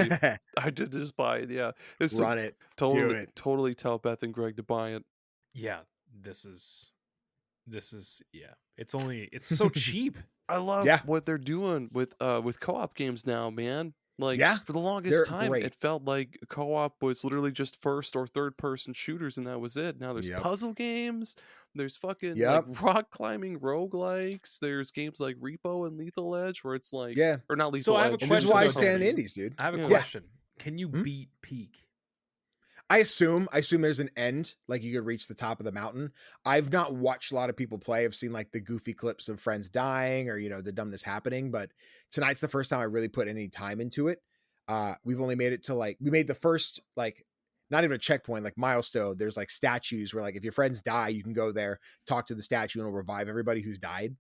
I did just buy it. Yeah, Run it. Totally, do it. Totally tell Beth and Greg to buy it. Yeah, this is yeah. It's so cheap. I love Yeah. what they're doing with co-op games now, man. Like Yeah, for the longest they're time, great. it felt like co-op was literally just first or third person shooters, and that was it. Now there's Yep. puzzle games, there's fucking Yep. like rock climbing roguelikes, there's games like Repo and Lethal Edge where it's like, Yeah. or not So Lethal I have a Edge. And this is question why I though, stand Danny. indies, dude. I have a Yeah. question. Can you Hmm? beat peak? I assume there's an end, like you could reach the top of the mountain. I've not watched a lot of people play. I've seen like the goofy clips of friends dying or, the dumbness happening, but tonight's the first time I really put any time into it. We've only made it to we made the first, not even a checkpoint, like milestone. There's like statues where like if your friends die, you can go there, talk to the statue and it'll revive everybody who's died.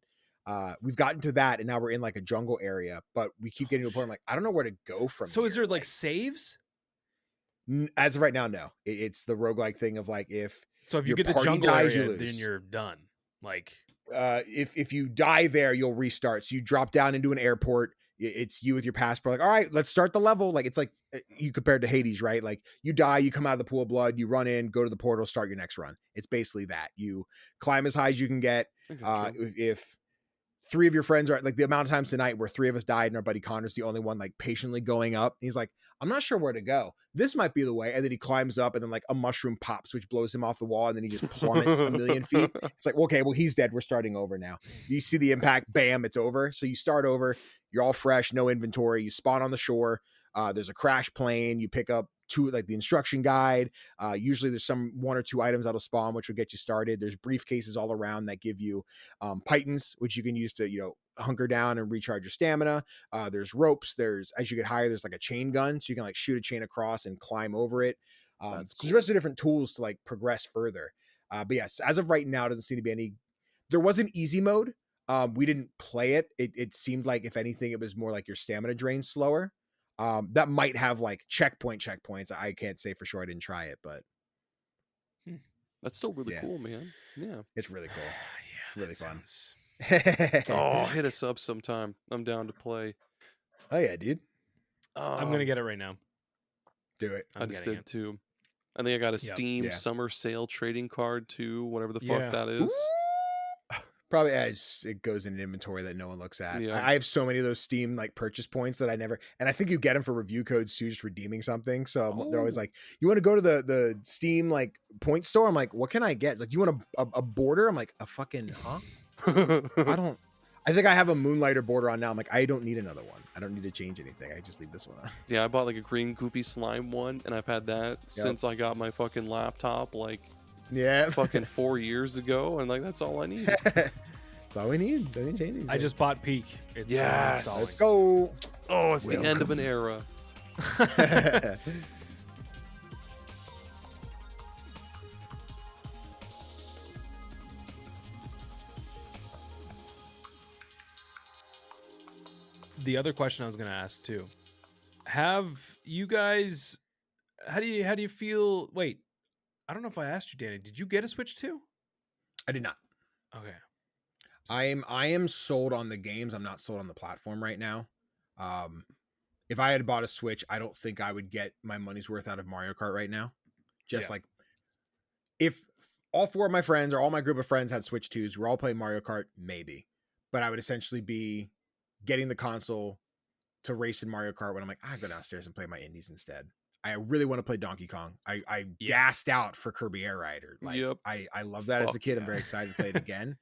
We've gotten to that and now we're in like a jungle area, but we keep getting to a point like, I don't know where to go from So is here. there like saves? As of right now, no. It's the roguelike thing of like So if you your get the party jungle dies, you area, then lose. you're done. Like, if you die there, you'll restart. So you drop down into an airport. It's you with your passport. Like, all right, let's start the level. Like it's like you compared to Hades, right? Like you die, you come out of the pool of blood, you run in, go to the portal, start your next run. It's basically that. You climb as high as you can get. If three of your friends are like the amount of times tonight where three of us died and our buddy Connor's the only one like patiently going up. He's like, I'm not sure where to go. This might be the way. And then he climbs up and then like a mushroom pops, which blows him off the wall. And then he just plummets a million feet. It's like, okay, well, he's dead. We're starting over now. You see the impact, bam, it's over. So you start over. You're all fresh, no inventory. You spawn on the shore. There's a crash plane. You pick up the instruction guide. Usually there's one or two items that'll spawn, which will get you started. There's briefcases all around that give you pythons, which you can use to, hunker down and recharge your stamina. There's ropes. As you get higher, there's like a chain gun. So you can like shoot a chain across and climb over it. That's So there's cool. a bunch of different tools to like progress further. But yes, as of right now, doesn't seem to be any. There was an easy mode. We didn't play it. It seemed like if anything, it was more like your stamina drains slower. That might have like checkpoints. I can't say for sure. I didn't try it, but That's still really Yeah. cool, man. Yeah. it's really cool. yeah, Really fun. sounds- Oh, hit us up sometime. I'm down to play. Oh yeah, dude. I'm gonna get it right now. Do it. I I'm just getting did too. I think I got a Yep. Steam Yeah. summer sale trading card too, whatever the Yeah. fuck that is. Probably it goes in an inventory that no one looks at. Yeah. I have so many of those Steam like purchase points that I never, and I think you get them for review codes too, just redeeming something. So they're always Oh. like, you want to go to the Steam like point store? I'm like, what can I get? Like, you want a border? I'm like, a fucking, huh? I think I have a Moonlighter border on now. I'm like, I don't need another one. I don't need to change anything. I just leave this one on. Yeah, I bought like a green goopy slime one, and I've had that since I got my fucking laptop like Yeah. fucking 4 years ago, and like that's all I need. That's all we need. Don't need to change anything. I just bought Peak. It's Yes. Let's installing. go. Oh, it's the end of Welcome. an era. The other question I was gonna ask too. Have you guys? How do you feel? Wait, I don't know if I asked you, Danny. Did you get a Switch too? I did not. Okay. I am sold on the games. I'm not sold on the platform right now. If I had bought a Switch, I don't think I would get my money's worth out of Mario Kart right now. Just Yeah. like if all four of my friends or all my group of friends had Switch 2s, we're all playing Mario Kart, maybe. But I would essentially be getting the console to race in Mario Kart when I'm like, I go downstairs and play my indies instead. I really want to play Donkey Kong. I Yeah. gassed out for Kirby Air Rider. Like Yep. I love that as a Fuck kid. I'm yeah. very excited to play it again.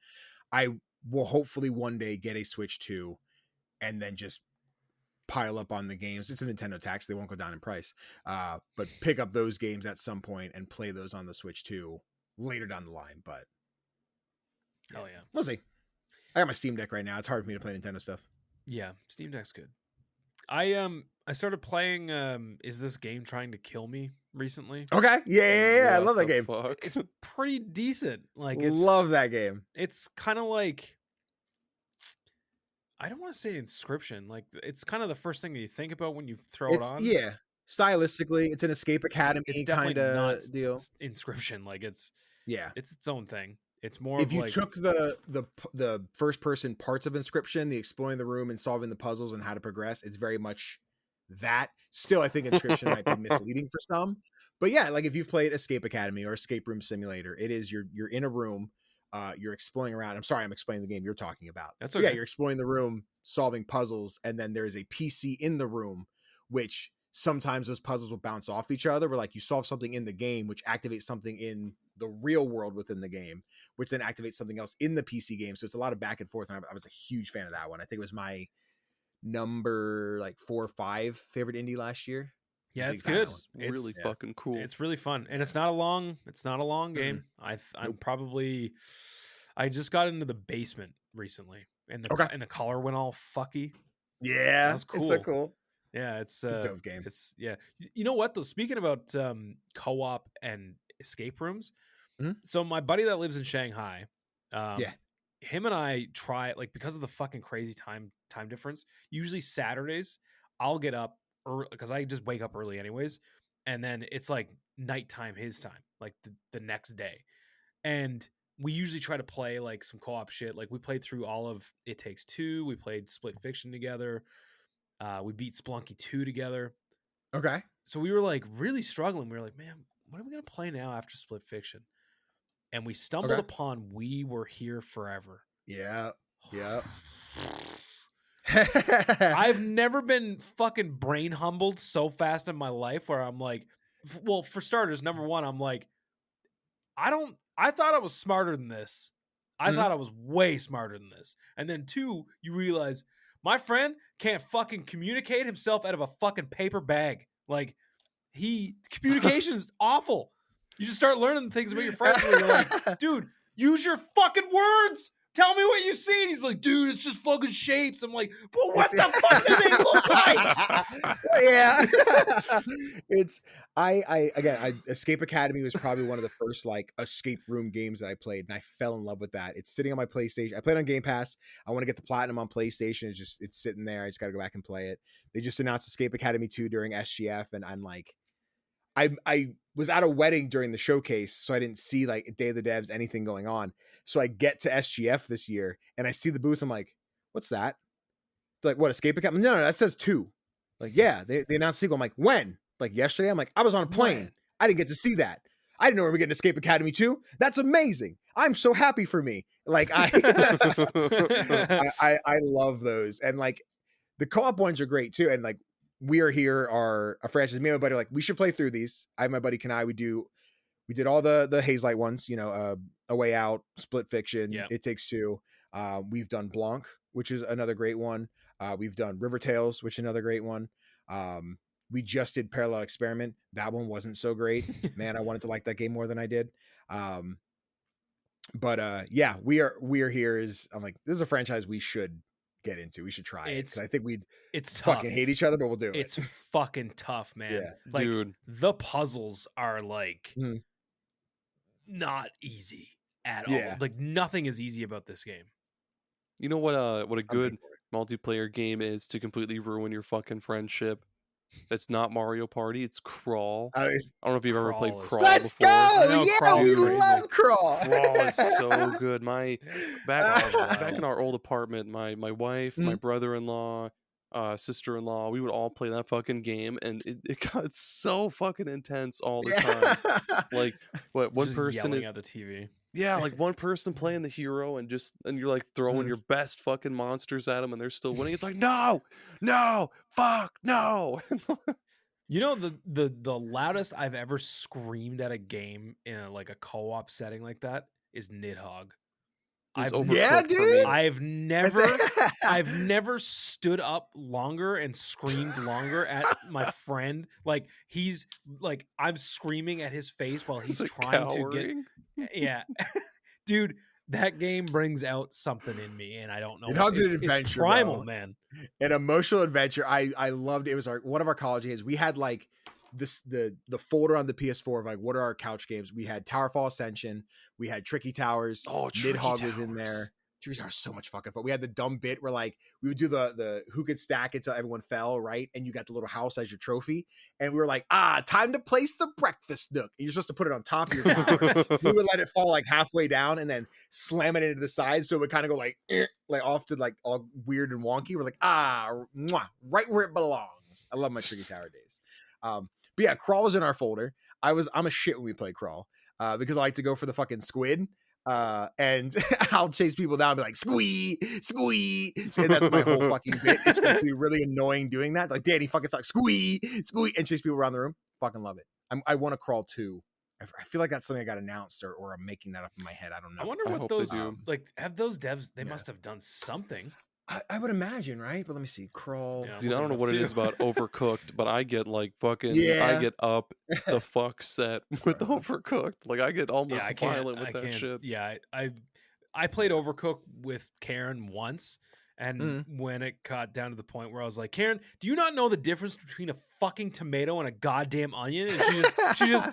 I will hopefully one day get a Switch 2 and then just pile up on the games. It's a Nintendo tax. They won't go down in price. But pick up those games at some point and play those on the Switch 2 later down the line. But Hell yeah. we'll see. I got my Steam Deck right now. It's hard for me to play Nintendo stuff. Yeah, Steam Deck's good. I started playing Is This Game Trying to Kill Me recently. Okay. Yeah. I What love that the game. fuck? It's pretty decent. Like it's Love that game. it's kind of like I don't want to say Inscription. Like it's kind of the first thing that you think about when you throw it on. Yeah. Stylistically, it's an Escape Academy It's definitely kind not of deal. Inscription. Like it's Yeah. its own thing. It's more If of you like took the first person parts of Inscription, the exploring the room and solving the puzzles and how to progress, it's very much that. Still, I think Inscription might be misleading for some. But yeah, like if you've played Escape Academy or Escape Room Simulator, it is you're in a room. you're exploring around. I'm sorry, I'm explaining the game you're talking about. That's But okay. yeah, you're exploring the room, solving puzzles, and then there's a PC in the room, which sometimes those puzzles will bounce off each other. Where like you solve something in the game, which activates something in the real world within the game, which then activates something else in the PC game. So it's a lot of back and forth. And I was a huge fan of that one. I think it was my number like 4 or 5 favorite indie last year. Yeah, it's Big fan good. of that one. It's really fucking cool. It's really fun, and it's not a long game. I'm Nope. probably. I just got into the basement recently, and the color went all fucky. Yeah, That's it's so cool. cool. Yeah, it's a dope game. It's You know what though? Speaking about co-op and escape rooms, Mhm. so my buddy that lives in Shanghai, Yeah. him and I try like because of the fucking crazy time difference. Usually Saturdays, I'll get up early because I just wake up early anyways, and then it's like nighttime his time, like the next day, and we usually try to play like some co-op shit. Like we played through all of It Takes Two, we played Split Fiction together. We beat Splunky 2 together. Okay. So we were like really struggling. We were like, man, what are we going to play now after Split Fiction? And we stumbled upon We Were Here Forever. Yeah. Yeah. I've never been fucking brain humbled so fast in my life where I'm like, well, for starters, number one, I'm like, I thought I was smarter than this. I thought I was way smarter than this. And then 2, you realize my friend can't fucking communicate himself out of a fucking paper bag. Like communication is awful. You just start learning things about your friends where you're like, dude, use your fucking words. Tell me what you see. And he's like, dude, it's just fucking shapes. I'm like, but what the fuck do they look like? Yeah. Again, Escape Academy was probably one of the first like escape room games that I played, and I fell in love with that. It's sitting on my PlayStation. I played on Game Pass. I want to get the platinum on PlayStation. It's sitting there. I just got to go back and play it. They just announced Escape Academy 2 during SGF, and I'm like, I was at a wedding during the showcase, so I didn't see like Day of the Devs, anything going on. So I get to SGF this year and I see the booth. I'm like, what's that? They're like, what, Escape Academy? No, that says 2. Like, yeah, they announced a sequel. I'm like, when? Like yesterday? I'm like, I was on a plane. When? I didn't get to see that. I didn't know we were getting Escape Academy 2. That's amazing. I'm so happy for me. Like I love those. And like the co-op ones are great too. And like We Are Here are a franchise. Me and my buddy are like, we should play through these. I have my buddy Kanai. We did all the Haze Light ones, A Way Out, Split Fiction, It Takes Two. We've done Blanc, which is another great one. We've done River Tales, which is another great one. We just did Parallel Experiment. That one wasn't so great. Man, I wanted to like that game more than I did. But yeah, We Are Here is, I'm like, this is a franchise we should get into. We should try it. 'Cause I think it's tough. fucking hate each other, but we'll do it. It's fucking tough, man. Yeah. Like, dude, the puzzles are like not easy at all. Like nothing is easy about this game. you know what a good multiplayer game is to completely ruin your fucking friendship? That's not Mario Party. It's Crawl. I don't know if you've ever played Crawl is- Crawl Let's before. go! Yeah, Crawl's we crazy. love Crawl. Crawl is so good. Back in our old apartment, my wife, my brother-in-law, sister-in-law, we would all play that fucking game, and it got so fucking intense all the time. Like, what one Just person yelling is at the TV. yeah, like one person playing the hero and you're like throwing your best fucking monsters at them and they're still winning. It's like, no, fuck, no. You know, the loudest I've ever screamed at a game in a co-op setting like that is Nidhogg. Yeah, dude. I've never stood up longer and screamed longer at my friend. Like he's like I'm screaming at his face while he's trying to get. Yeah, dude, that game brings out something in me, and I don't know. It's primal, bro. Man. An emotional adventure. I loved it. It was one of our college games. We had like the folder on the PS4 of like what are our couch games. We had Towerfall Ascension. We had Tricky Towers. Nidhogg was in there. Tricky Towers so much fucking fun. We had the dumb bit where like we would do the who could stack it till everyone fell, right? And you got the little house as your trophy. And we were like, time to place the breakfast nook. And you're supposed to put it on top of your tower. We would let it fall like halfway down and then slam it into the side so it would kind of go like off to like all weird and wonky. We're like, right where it belongs. I love my Tricky Tower days. But yeah, Crawl was in our folder. I'm a shit when we play Crawl because I like to go for the fucking squid. And I'll chase people down and be like, squee, squee. And that's my whole fucking bit. It's just really annoying doing that. Like, Danny fucking sucks, squee, squee, and chase people around the room. Fucking love it. I want to crawl too. I feel like that's something I got announced or I'm making that up in my head. I don't know. I wonder what those like have those devs. They must have done something. I would imagine, right? But let me see. Crawl. Yeah, Dude, I don't know what it is about Overcooked, but I get like fucking I get up the fuck set with Overcooked. Like I get almost violent with that shit. Yeah, I played Overcooked with Karen once, and when it got down to the point where I was like, Karen, do you not know the difference between a fucking tomato and a goddamn onion? And she just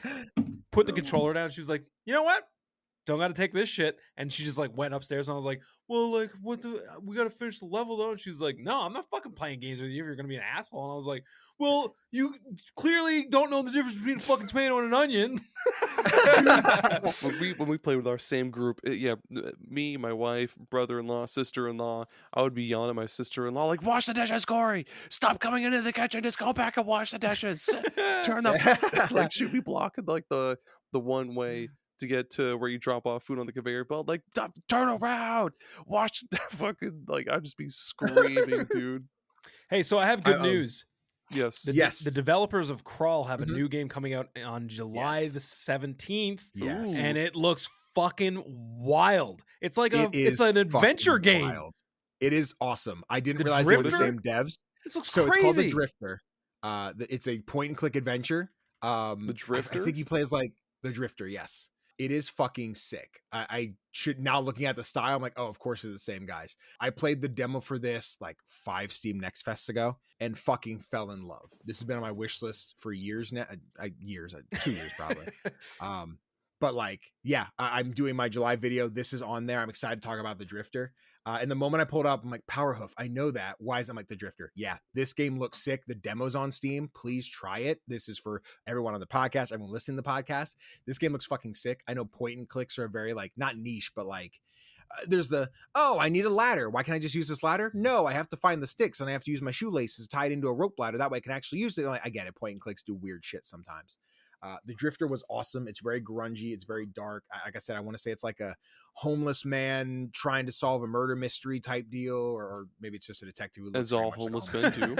put the controller down. She was like, you know what? Don't got to take this shit. And she just like went upstairs, and I was like, well, like, we got to finish the level though. And she was like, no, I'm not fucking playing games with you if you're going to be an asshole. And I was like, well, you clearly don't know the difference between a fucking tomato and an onion. when we play with our same group, me, my wife, brother-in-law, sister-in-law, I would be yelling at my sister-in-law like, wash the dishes, Corey. Stop coming into the kitchen. Just go back and wash the dishes. Turn the like she'd be blocking like the one way to get to where you drop off food on the conveyor belt. Like, turn around, watch the fucking, like, I'd just be screaming, dude. Hey, so I have good news. Yes. The developers of Crawl have a new game coming out on July the 17th. Yes. And it looks fucking wild. It's like it's an adventure game. Wild. It is awesome. I didn't realize they were the same devs. This looks crazy. It's called The Drifter. It's a point and click adventure. The Drifter? I think he plays like The Drifter, yes. It is fucking sick. I should now looking at the style, I'm like, oh, of course it's the same guys. I played the demo for this like 5 Steam Next Fest ago and fucking fell in love. This has been on my wish list for years now. 2 years probably. But like, yeah, I'm doing my July video. This is on there. I'm excited to talk about the Drifter. And the moment I pulled up, I'm like, Powerhoof. I know that. Why is it like the Drifter? Yeah, this game looks sick. The demo's on Steam. Please try it. This is for everyone on the podcast, everyone listening to the podcast. This game looks fucking sick. I know point and clicks are very like, not niche, but like, there's I need a ladder. Why can't I just use this ladder? No, I have to find the sticks and I have to use my shoelaces tied into a rope ladder. That way I can actually use it. Like, I get it. Point and clicks do weird shit sometimes. The Drifter was awesome. It's very grungy. It's very dark. Like I said, I want to say it's like a homeless man trying to solve a murder mystery type deal, or maybe it's just a detective who looks as all homeless men do.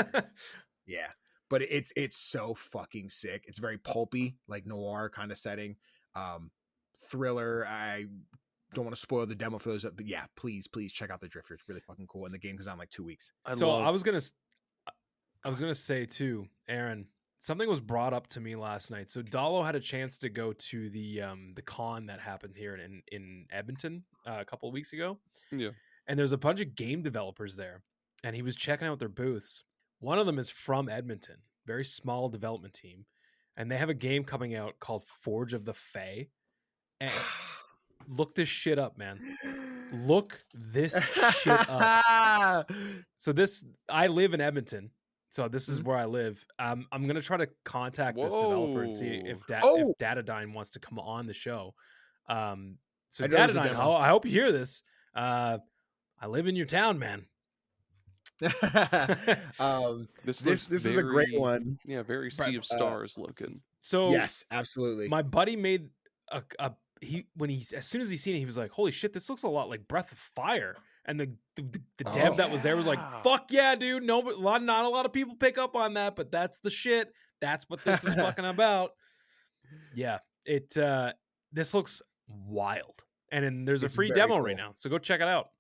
Yeah, but it's so fucking sick. It's very pulpy, like noir kind of setting. Thriller. I don't want to spoil the demo for those, but yeah, please check out the Drifter. It's really fucking cool, and the game comes out in like 2 weeks. I was gonna say too, Aaron. Something was brought up to me last night. So Dalo had a chance to go to the con that happened here in Edmonton a couple of weeks ago. Yeah. And there's a bunch of game developers there. And he was checking out their booths. One of them is from Edmonton, very small development team. And they have a game coming out called Forge of the Fae. And look this shit up, man. Look this shit up. So I live in Edmonton. So this is where I live. I'm going to try to contact this developer and see if Datadyne wants to come on the show. So Datadyne, I hope you hear this. I live in your town, man. This is a great one. Yeah, very Sea of Stars looking. So yes, absolutely. My buddy made as soon as he seen it, he was like, "Holy shit, this looks a lot like Breath of Fire." And the dev that was there was like, fuck yeah, dude. No, but not a lot of people pick up on that, but that's the shit. That's what this is fucking about. Yeah, this looks wild. And then there's a free demo right now. So go check it out.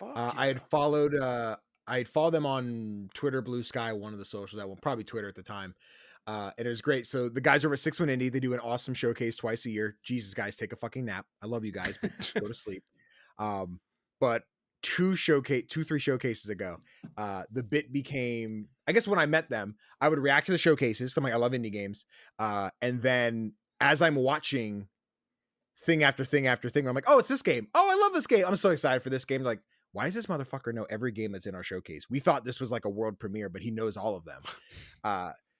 I had followed them on Twitter, Blue Sky, one of the socials, probably Twitter at the time. And it was great. So the guys over at 6-1 Indie, they do an awesome showcase twice a year. Jesus, guys, take a fucking nap. I love you guys, but go to sleep. But 3 showcases ago, the bit became, I guess when I met them, I would react to the showcases. I'm like, I love indie games. And then as I'm watching thing after thing after thing, I'm like, oh, it's this game. Oh, I love this game. I'm so excited for this game. Like, why does this motherfucker know every game that's in our showcase? We thought this was like a world premiere, but he knows all of them.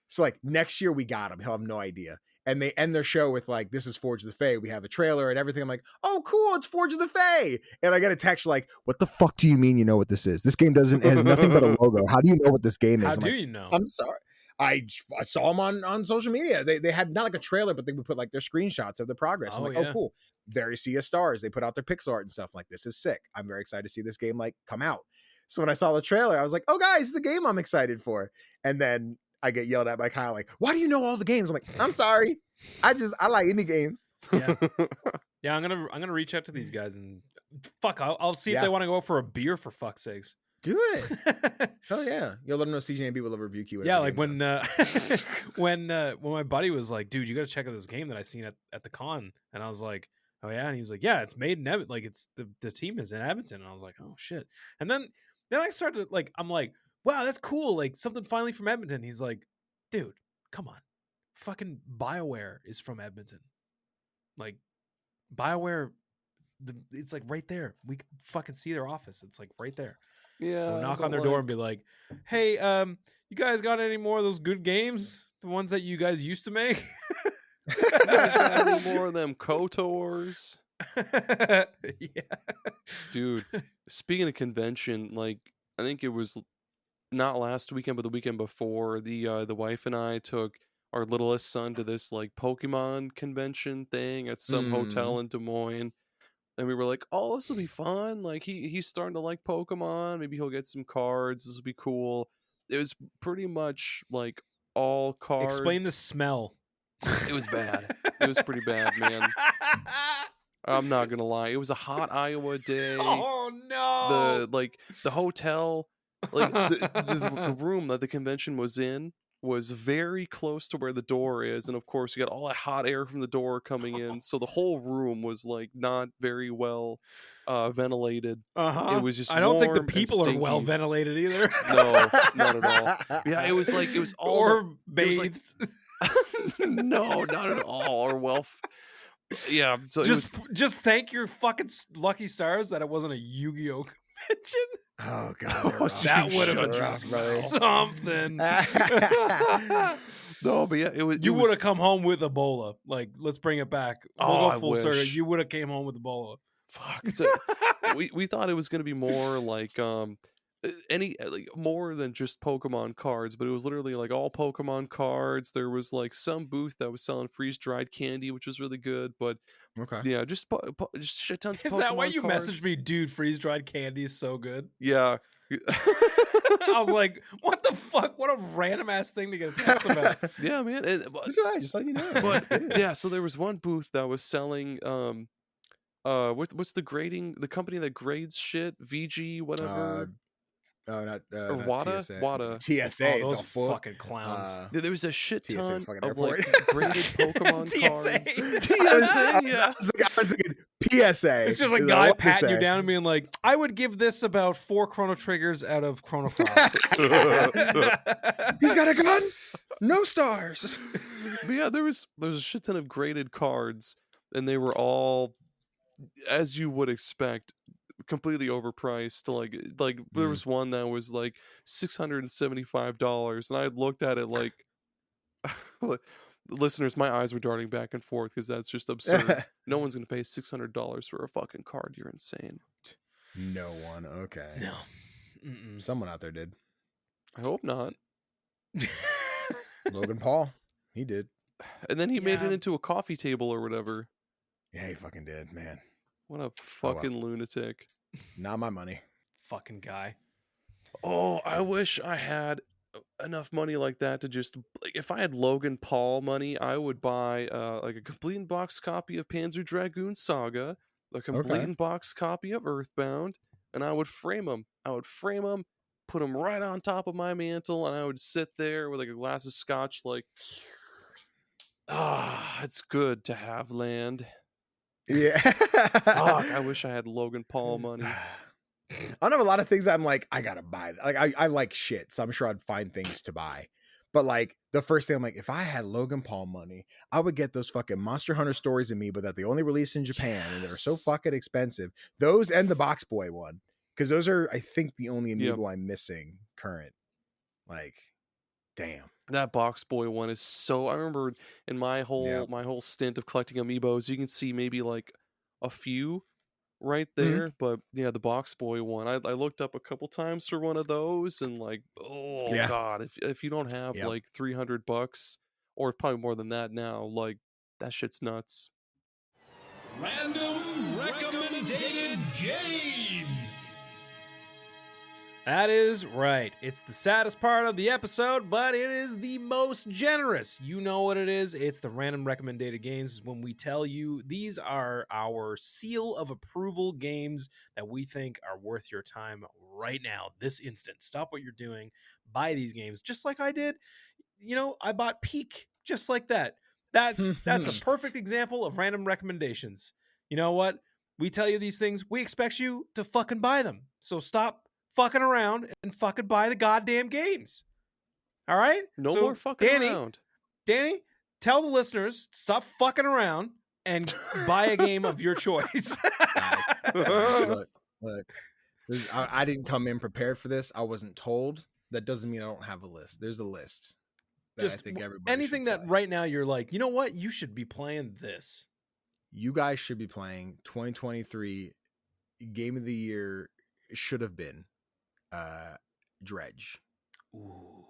So like next year we got him. He'll have no idea. And they end their show with like, this is Forge of the Fae. We have a trailer and everything. I'm like, oh, cool. It's Forge of the Fae. And I get a text like, what the fuck do you mean you know what this is? This game has nothing but a logo. How do you know what this game is? How do you know? I'm sorry. I saw them on social media. They had not like a trailer, but they would put like their screenshots of the progress. I'm Oh, like, yeah. oh, cool. Very Sea of Stars. They put out their pixel art and stuff. Like, this is sick. I'm very excited to see this game like come out. So when I saw the trailer, I was like, oh, guys, it's the game I'm excited for. And then I get yelled at by Kyle, like, why do you know all the games? I'm like, I'm sorry. I like indie games. Yeah. Yeah, I'm gonna reach out to these guys and fuck. I'll see if they want to go out for a beer, for fuck's sakes. Do it. Hell yeah. You'll let them know CJNB will have a review key. Yeah, like when when my buddy was like, dude, you gotta check out this game that I seen at the con, and I was like, oh yeah, and he was like, yeah, it's made in Edmonton, like it's the team is in Edmonton, and I was like, oh shit. And then I started like, I'm like, wow, that's cool, like something finally from Edmonton. He's like, dude, come on, fucking BioWare is from Edmonton. Like BioWare, it's like right there. We can fucking see their office. It's like right there. Yeah. We'll knock on their door and be like, hey, you guys got any more of those good games? The ones that you guys used to make? You guys got any more of them KOTORs? Yeah. Dude, speaking of convention, like I think it was not last weekend, but the weekend before, the wife and I took our littlest son to this like Pokemon convention thing at some hotel in Des Moines. And we were like, oh, this will be fun. Like he's starting to like Pokemon. Maybe he'll get some cards. This will be cool. It was pretty much like all cards. Explain the smell. It was bad. It was pretty bad, man. I'm not gonna lie. It was a hot Iowa day. Oh no. The hotel, like the room that the convention was in was very close to where the door is, and of course you got all that hot air from the door coming in, so the whole room was like not very well ventilated. It was just I don't think the warm and people are well stinky. ventilated either. No, not at all. Yeah, it was all or bathed. like, no, not at all. Or yeah. So just thank your fucking lucky stars that it wasn't a Yu-Gi-Oh convention. Oh god, that would have been something. No, but yeah, you would have come home with Ebola. Like, let's bring it back. We'll go full circle. You would have came home with Ebola. Fuck. So we thought it was gonna be more like more than just Pokemon cards, but it was literally like all Pokemon cards. There was like some booth that was selling freeze-dried candy, which was really good, but yeah, just shit tons of Pokemon. Is that why you cards. messaged me, dude? Freeze-dried candy is so good. Yeah. I was like, what the fuck? What a random ass thing to get a text about. Yeah, man. Just let you know. But yeah, so there was one booth that was selling what's the company that grades shit? VG, whatever. Not or WADA? TSA. WADA. TSA. Oh, those the fuck? fucking clowns. There was a shit TSA 's ton fucking of airport. like graded Pokemon TSA. cards. I was thinking PSA. It's just a Is guy what they patting you say. down and being like, I would give this about 4 Chrono Triggers out of Chrono Cross. He's got a gun. No stars. But yeah, there was a shit ton of graded cards, and they were all, as you would expect, completely overpriced. Like there was one that was like $675, and I looked at it like, listeners, my eyes were darting back and forth because that's just absurd. No one's gonna pay $600 for a fucking card. You're insane. No one. Okay. No. Someone out there did. I hope not. Logan Paul. He did. And then he made it into a coffee table or whatever. Yeah, he fucking did, man. What a fucking lunatic. Not my money. Fucking guy. Oh, I wish I had enough money like that to just, like, if I had Logan Paul money, I would buy like a complete in box copy of Panzer Dragoon Saga, a complete in box copy of Earthbound, and I would frame them. Put them right on top of my mantle, and I would sit there with like a glass of scotch, like, it's good to have land. Yeah. Fuck, I wish I had Logan Paul money. I don't have a lot of things I'm like, I gotta buy. Like I like shit, so I'm sure I'd find things to buy. But like the first thing I'm like, if I had Logan Paul money, I would get those fucking Monster Hunter Stories Amiibo that they only release in Japan and they're so fucking expensive. Those and the Box Boy one. Because those are, I think, the only Amiibo I'm missing current. Like, damn. That Box Boy one is so. I remember in my whole stint of collecting Amiibos, you can see maybe like a few right there. But yeah, the Box Boy one, I looked up a couple times for one of those, and like, oh Yeah. god, if you don't have Yep. like $300 or probably more than that now, like that shit's nuts. Random recommended games. That is right. It's the saddest part of the episode, but it is the most generous. You know what it is. It's the random recommended games when we tell you these are our seal of approval games that we think are worth your time right now, this instant. Stop what you're doing. Buy these games just like I did. You know, I bought Peak just like that. That's a perfect example of random recommendations. You know what? We tell you these things. We expect you to fucking buy them. So stop fucking around and fucking buy the goddamn games. All right? No So, more fucking Danny, around. Danny, tell the listeners, stop fucking around and buy a game of your choice. Look, I didn't come in prepared for this. I wasn't told. That doesn't mean I don't have a list. There's a list that Just I think everybody anything should that play. right now you're like, you know what? You should be playing this. You guys should be playing 2023 Game of the Year should have been Dredge. Ooh.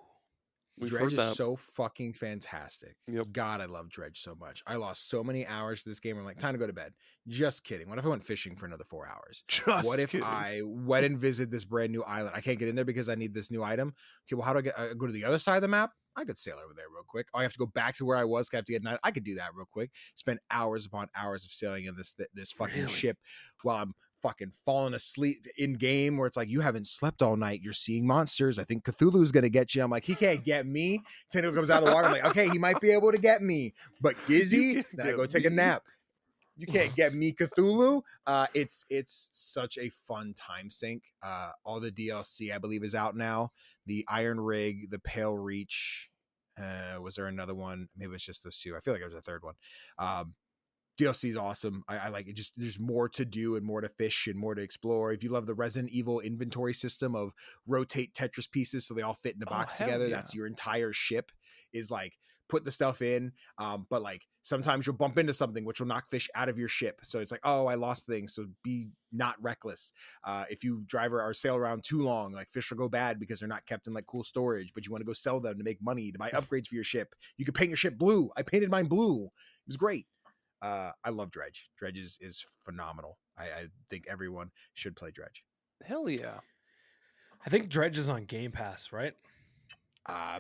We've Dredge heard is that. so fucking fantastic. Yep. God, I love Dredge so much. I lost so many hours to this game. I'm like, time to go to bed. Just kidding. What if I went fishing for another 4 hours? What if I went and visited this brand new island? I can't get in there because I need this new item. Okay, well, how do I go to the other side of the map? I could sail over there real quick. Oh, I have to go back to where I was. I have to get night. I could do that real quick. Spend hours upon hours of sailing in this fucking Really? ship while I'm fucking falling asleep in game where it's like, you haven't slept all night. You're seeing monsters. I think Cthulhu's going to get you. I'm like, he can't get me. Tentacle comes out of the water. I'm like, okay, he might be able to get me. But Gizzy, then I go take a nap. You can't get me, Cthulhu. It's such a fun time sink. All the DLC, I believe, is out now. The Iron Rig, the Pale Reach. Was there another one? Maybe it's just those two. I feel like it was a third one. DLC is awesome. I like it. Just there's more to do and more to fish and more to explore. If you love the Resident Evil inventory system of rotate Tetris pieces so they all fit in a box hell together, yeah. that's your entire ship. Is like put the stuff in, but like sometimes you'll bump into something which will knock fish out of your ship. So it's like, oh, I lost things. So be not reckless. If you drive or sail around too long, like fish will go bad because they're not kept in like cool storage, but you want to go sell them to make money, to buy upgrades for your ship. You can paint your ship blue. I painted mine blue. It was great. I love Dredge. Dredge is phenomenal. I think everyone should play Dredge. Hell yeah. I think Dredge is on Game Pass, right?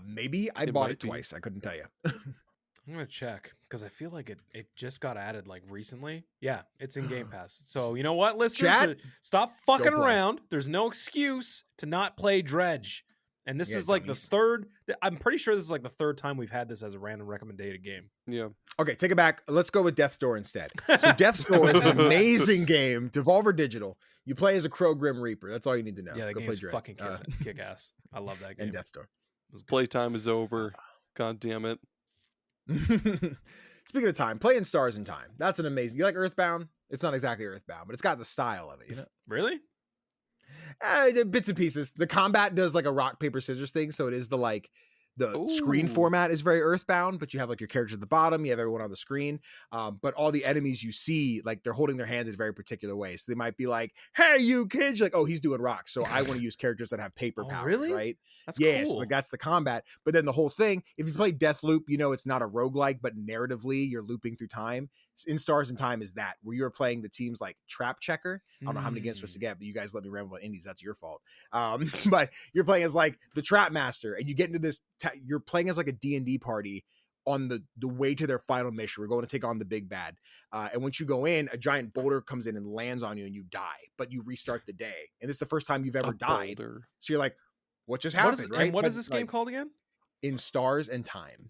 Maybe I It bought might it be. twice. I couldn't tell you. I'm gonna check because I feel like it just got added like recently. Yeah, it's in Game Pass. So you know what, listeners, Chat? stop fucking Go play. around. There's no excuse to not play Dredge. And this Yeah, is like dummies. the third. I'm pretty sure this is like the third time we've had this as a random recommended game. Yeah. Okay, take it back. Let's go with Death's Door instead. So Death's Door is an amazing game. Devolver Digital. You play as a Crow Grim Reaper. That's all you need to know. Yeah, that Go game's play Dredge. fucking kick ass. I love that game. And Death's Door. It was good. Playtime is over. God damn it. Speaking of time, playing Stars in Time. That's an amazing. You like Earthbound? It's not exactly Earthbound, but it's got the style of it, you know? Really? Bits and pieces. The combat does like a rock, paper, scissors thing. So it is the like the screen Ooh. format is very Earthbound, but you have like your characters at the bottom, you have everyone on the screen. But all the enemies you see, like they're holding their hands in a very particular way. So they might be like, hey, you kids, you're like, oh, he's doing rocks. So I want to use characters that have paper Oh, power, really? right? That's Yes, cool. like that's the combat. But then the whole thing, if you play Deathloop, you know it's not a roguelike, but narratively you're looping through time. In Stars in Time is that, where you're playing the teams like Trap Checker. I don't know how many games I'm supposed to get, but you guys let me ramble about indies. That's your fault. But you're playing as like the Trap Master, and you get into this. You're playing as like a D&D party on the way to their final mission. We're going to take on the big bad. And once you go in, a giant boulder comes in and lands on you, and you die. But you restart the day, and this is the first time you've ever died. Boulder. So you're like, what just What happened? is, right? and what But, is this game like, called again? In Stars and Time.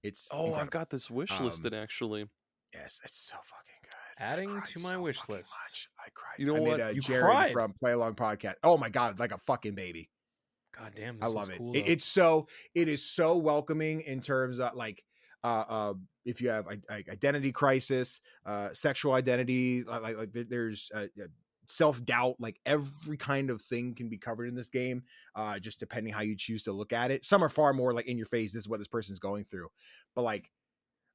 It's Oh, I've incredible. got this wish listed actually. Yes, it's so fucking good. Adding I cried to my so wish fucking list. much. I cried. You know I what? made a You Jared cried. from Play Along Podcast. Oh my god, like a fucking baby. God damn, I this love is it. cool. It is so welcoming in terms of like if you have like identity crisis, sexual identity, like there's self-doubt, like every kind of thing can be covered in this game, just depending how you choose to look at it. Some are far more like in your face, this is what this person's going through, but like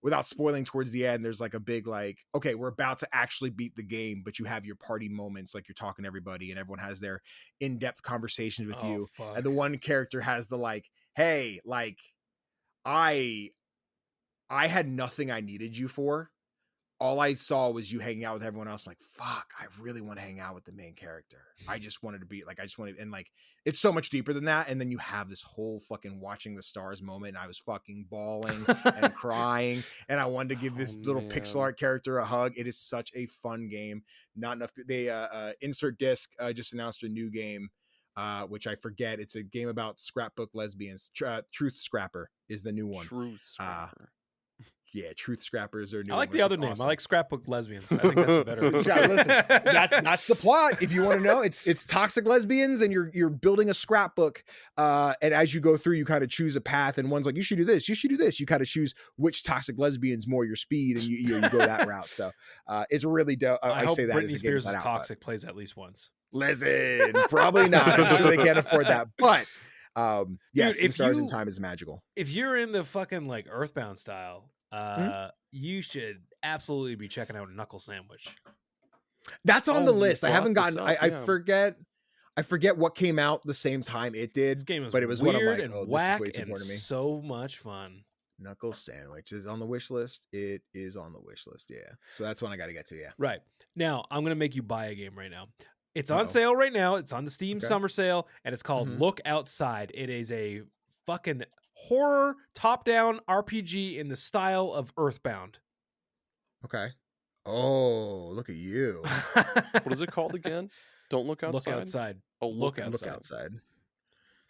without spoiling towards the end, there's like a big like, okay, we're about to actually beat the game, but you have your party moments, like you're talking to everybody and everyone has their in-depth conversations with you. Fuck. And the one character has the like, hey, like I had nothing I needed you for. All I saw was you hanging out with everyone else. I'm like, fuck, I really want to hang out with the main character. I just wanted to be like, and like, it's so much deeper than that. And then you have this whole fucking watching the stars moment. And I was fucking bawling and crying. And I wanted to give this little pixel art character a hug. It is such a fun game. Not enough. They Insert Disc just announced a new game, which I forget. It's a game about scrapbook lesbians. Truth Scrapper is the new one. Truth Scrapper. Yeah, Truth Scrappers are new. I like the other name. Awesome. I like Scrapbook Lesbians. I think that's better. Listen, that's the plot. If you want to know, it's toxic lesbians, and you're building a scrapbook. And as you go through, you kind of choose a path, and one's like, you should do this, you should do this. You kind of choose which toxic lesbian's more your speed, and you go that route. So it's really dope. I hope say that Britney as Spears is Toxic plays at least once. Listen, probably not. I'm sure they can't afford that, but yes, Dude, Stars in Time is magical. If you're in the fucking like Earthbound style, you should absolutely be checking out Knuckle Sandwich. That's on the list. I haven't gotten. I forget. I forget what came out the same time it did. This game is but it was weird one of like, and oh, whack this is way too and important to me. so much fun. Knuckle Sandwich is on the wish list. It is on the wish list. Yeah. So that's one I got to get to. Yeah. Right. Now, I'm going to make you buy a game right now. It's on sale right now. It's on the Steam summer sale, and it's called Look Outside. It is a fucking horror top-down RPG in the style of Earthbound. Okay. Oh, look at you. What is it called again? Don't Look Outside? Look Outside. Oh, Look Look Outside.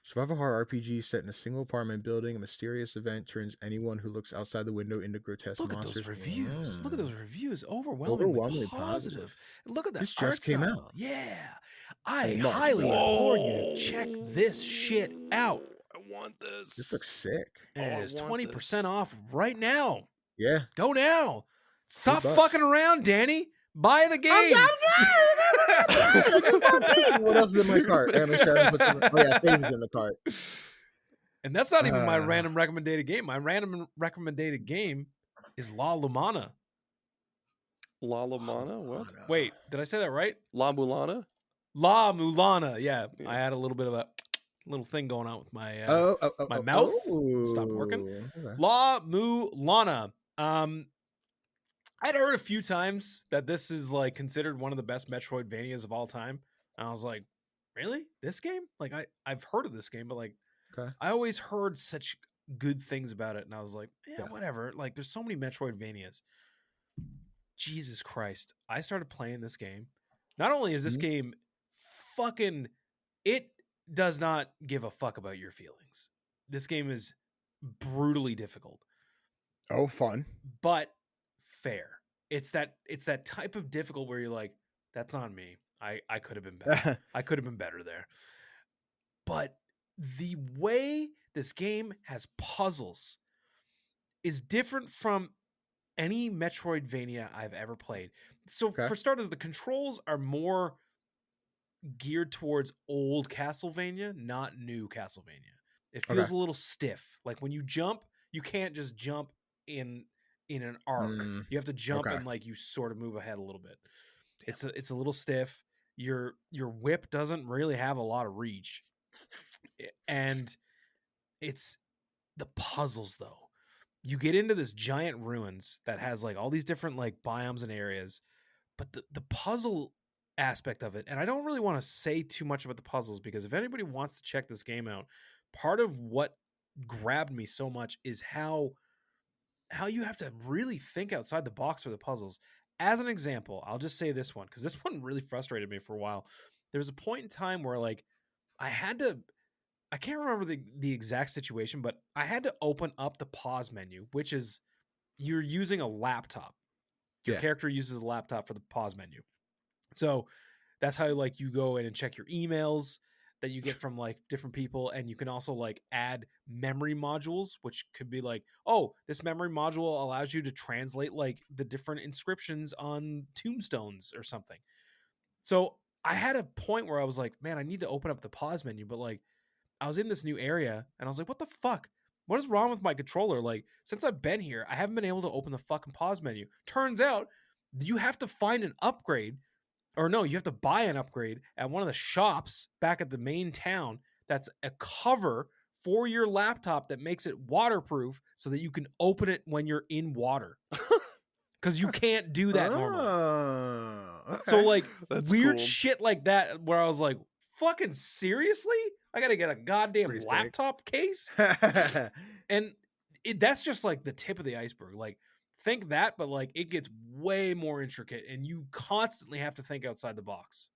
Survival horror RPG set in a single apartment building. A mysterious event turns anyone who looks outside the window into grotesque monsters. Those reviews. Look at those reviews. Overwhelmingly positive. Look at that. This just came out. Yeah. I highly implore you to check this shit out. I want this. This looks sick. And it is 20% off right now. Yeah. Go now. Stop fucking around, Danny. Buy the game. What else is in my cart? Oh yeah, Phase is in the cart. And that's not even my random recommended game. My random recommended game is La-Mulana. La-Mulana? What? Wait, did I say that right? La-Mulana? La-Mulana. Yeah, I had a little bit of a little thing going on with my my mouth. Stopped working. Okay. La-Mulana. I'd heard a few times that this is like considered one of the best Metroidvanias of all time. And I was like, really? This game? Like I've heard of this game, but like I always heard such good things about it. And I was like, yeah, whatever. Like there's so many Metroidvanias. Jesus Christ. I started playing this game. Not only is this game fucking, it does not give a fuck about your feelings. This game is brutally difficult. Oh, fun. But fair. It's that type of difficult where you're like, that's on me. I could have been better. I could have been better there. But the way this game has puzzles is different from any Metroidvania I've ever played. So for starters, the controls are more geared towards old Castlevania, not new Castlevania. It feels a little stiff. Like when you jump, you can't just jump in an arc. You have to jump and like you sort of move ahead a little bit. It's a little stiff. Your whip doesn't really have a lot of reach. And it's the puzzles though. You get into this giant ruins that has like all these different like biomes and areas, but the puzzle aspect of it, and I don't really want to say too much about the puzzles because if anybody wants to check this game out, part of what grabbed me so much is how you have to really think outside the box for the puzzles. As an example, I'll just say this one because this one really frustrated me for a while. There was a point in time where like I can't remember the exact situation, but I had to open up the pause menu, which is you're using a laptop. Your character uses a laptop for the pause menu. So that's how like you go in and check your emails that you get from like different people. And you can also like add memory modules, which could be like, oh, this memory module allows you to translate like the different inscriptions on tombstones or something. So I had a point where I was like, man, I need to open up the pause menu, but like I was in this new area and I was like, what the fuck? what is wrong with my controller? Like, since I've been here, I haven't been able to open the fucking pause menu. Turns out you have to find an upgrade, or no, you have to buy an upgrade at one of the shops back at the main town that's a cover for your laptop that makes it waterproof so that you can open it when you're in water. Because you can't do that normally. Okay. So, like, That's weird cool. shit like that where I was like, fucking seriously? I gotta get a goddamn Pretty sick. laptop case? And that's just like the tip of the iceberg. Like, think that, but like it gets way more intricate and you constantly have to think outside the box.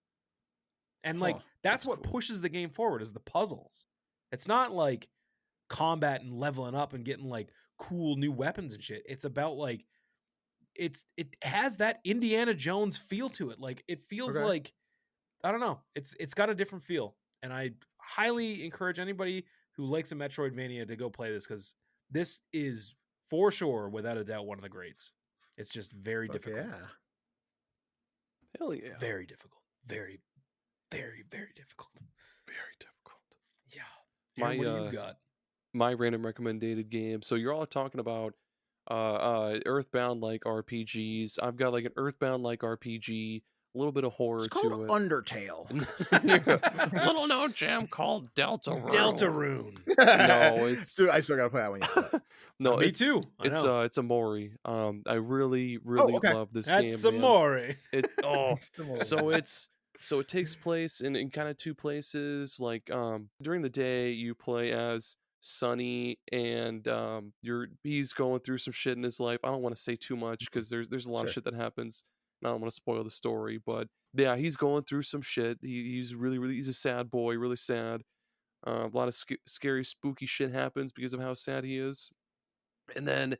And like that's what cool. pushes the game forward is the puzzles. It's not like combat and leveling up and getting like cool new weapons and shit. It's about like it has that Indiana Jones feel to it. Like it feels like, I don't know. It's got a different feel. And I highly encourage anybody who likes a Metroidvania to go play this, because this is for sure, without a doubt, one of the greats. It's just very difficult. Yeah. Hell yeah. Very difficult. Very, very, very difficult. Very difficult. Yeah. Aaron, what do you got? My random recommended game. So you're all talking about Earthbound like RPGs. I've got like an Earthbound like RPG, a little bit of horror It's called to it. Undertale. Little known gem called Deltarune. Deltarune. No, it's Dude, I still gotta play that one yet. no, Me it's too. it's Omori. I really love this game. That's man. Omori. So it takes place in kind of two places. Like during the day you play as Sunny, and he's going through some shit in his life. I don't want to say too much because there's a lot of shit that happens, and I don't want to spoil the story. But yeah, he's going through some shit. He's really he's a sad boy, really sad. A lot of scary, spooky shit happens because of how sad he is. And then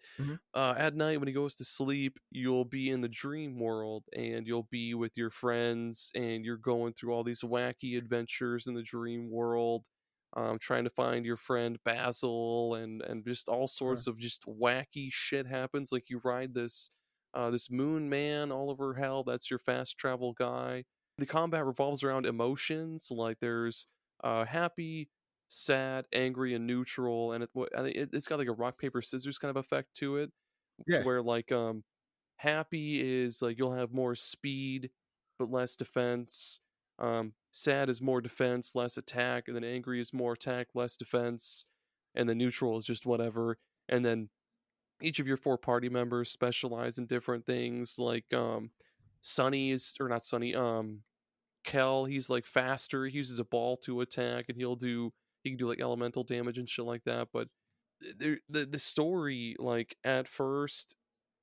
at night when he goes to sleep, you'll be in the dream world and you'll be with your friends and you're going through all these wacky adventures in the dream world, trying to find your friend Basil, and just all sorts of just wacky shit happens. Like you ride this moon man all over hell. That's your fast travel guy. The combat revolves around emotions. Like there's happy, sad, angry, and neutral, and it's got like a rock paper scissors kind of effect to it. Yeah. Where like happy is like you'll have more speed but less defense. Sad is more defense, less attack, and then angry is more attack, less defense, and then neutral is just whatever. And then each of your 4 party members specialize in different things. Like Sunny is, or not Sunny, Kel, he's like faster. He uses a ball to attack, and he can do like elemental damage and shit like that. But the story, like at first,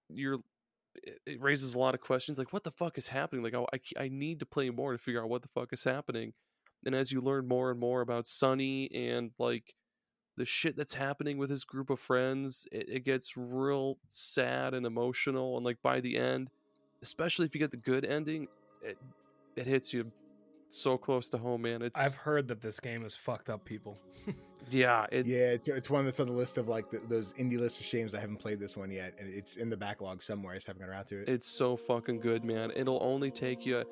it raises a lot of questions. Like, what the fuck is happening? Like, I need to play more to figure out what the fuck is happening. And as you learn more and more about Sunny and like the shit that's happening with his group of friends, it gets real sad and emotional. And like by the end, especially if you get the good ending, it hits you so close to home, man. I've heard that this game has fucked up people. It's one that's on the list of like those indie list of shames. I haven't played this one yet, and it's in the backlog somewhere. I just haven't got around to it. It's so fucking good, man. It'll only take you,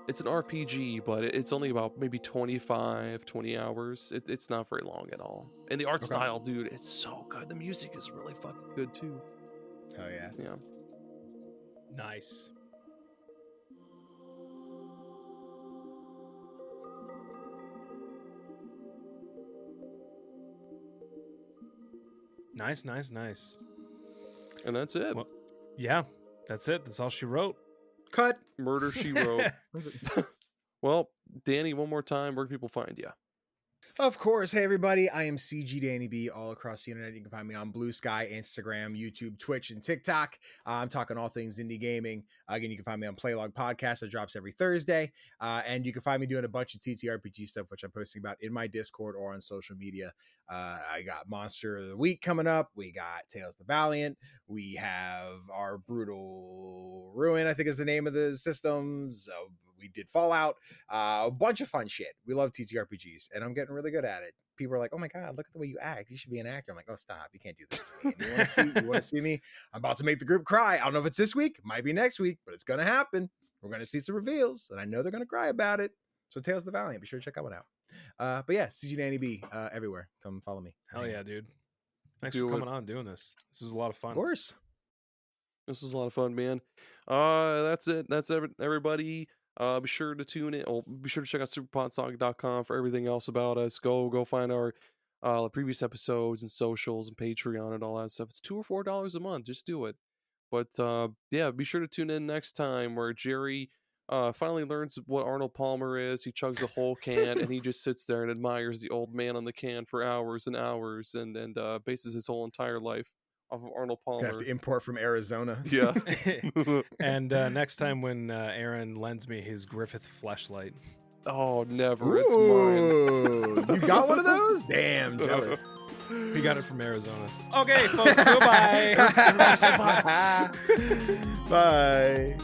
it's an RPG, but it's only about maybe 20 hours. It's not very long at all. And the art style, dude, it's so good. The music is really fucking good too. Oh yeah. Yeah. Nice. Nice. And that's it. Well, yeah, that's it. That's all she wrote. Cut. Murder, She Wrote. Well, Danny, one more time, where can people find you? Of course. Hey, everybody. I am CG Danny B all across the internet. You can find me on Blue Sky, Instagram, YouTube, Twitch, and TikTok. I'm talking all things indie gaming. Again, you can find me on Playlog Podcast that drops every Thursday. And you can find me doing a bunch of TTRPG stuff, which I'm posting about in my Discord or on social media. I got Monster of the Week coming up. We got Tales the Valiant. We have our Brutal Ruin, I think is the name of the systems. We did Fallout, a bunch of fun shit. We love TTRPGs, and I'm getting really good at it. People are like, "Oh my god, look at the way you act. You should be an actor." I'm like, "Oh, stop! You can't do this to me." You want to see me? I'm about to make the group cry. I don't know if it's this week, it might be next week, but it's gonna happen. We're gonna see some reveals, and I know they're gonna cry about it. So, Tales of the Valiant, be sure to check that one out. But yeah, CG Danny B everywhere. Come follow me. Hell yeah, dude. Thanks for coming on and doing this. This was a lot of fun. Of course. This was a lot of fun, man. That's it. That's everybody. Be sure to tune in. Be sure to check out superpodsaga.com for everything else about us. Go find our previous episodes and socials and Patreon and all that stuff. It's $2 or $4 a month. Just do it. But yeah, be sure to tune in next time where Gerry finally learns what Arnold Palmer is. He chugs a whole can and he just sits there and admires the old man on the can for hours and hours and bases his whole entire life off of Arnold Palmer. Have to import from Arizona. Yeah. And next time when Aaron lends me his Griffith fleshlight. Oh, never. Ooh, It's mine. You got one of those? Damn, jealous. He got it from Arizona. Okay, folks, goodbye. Bye.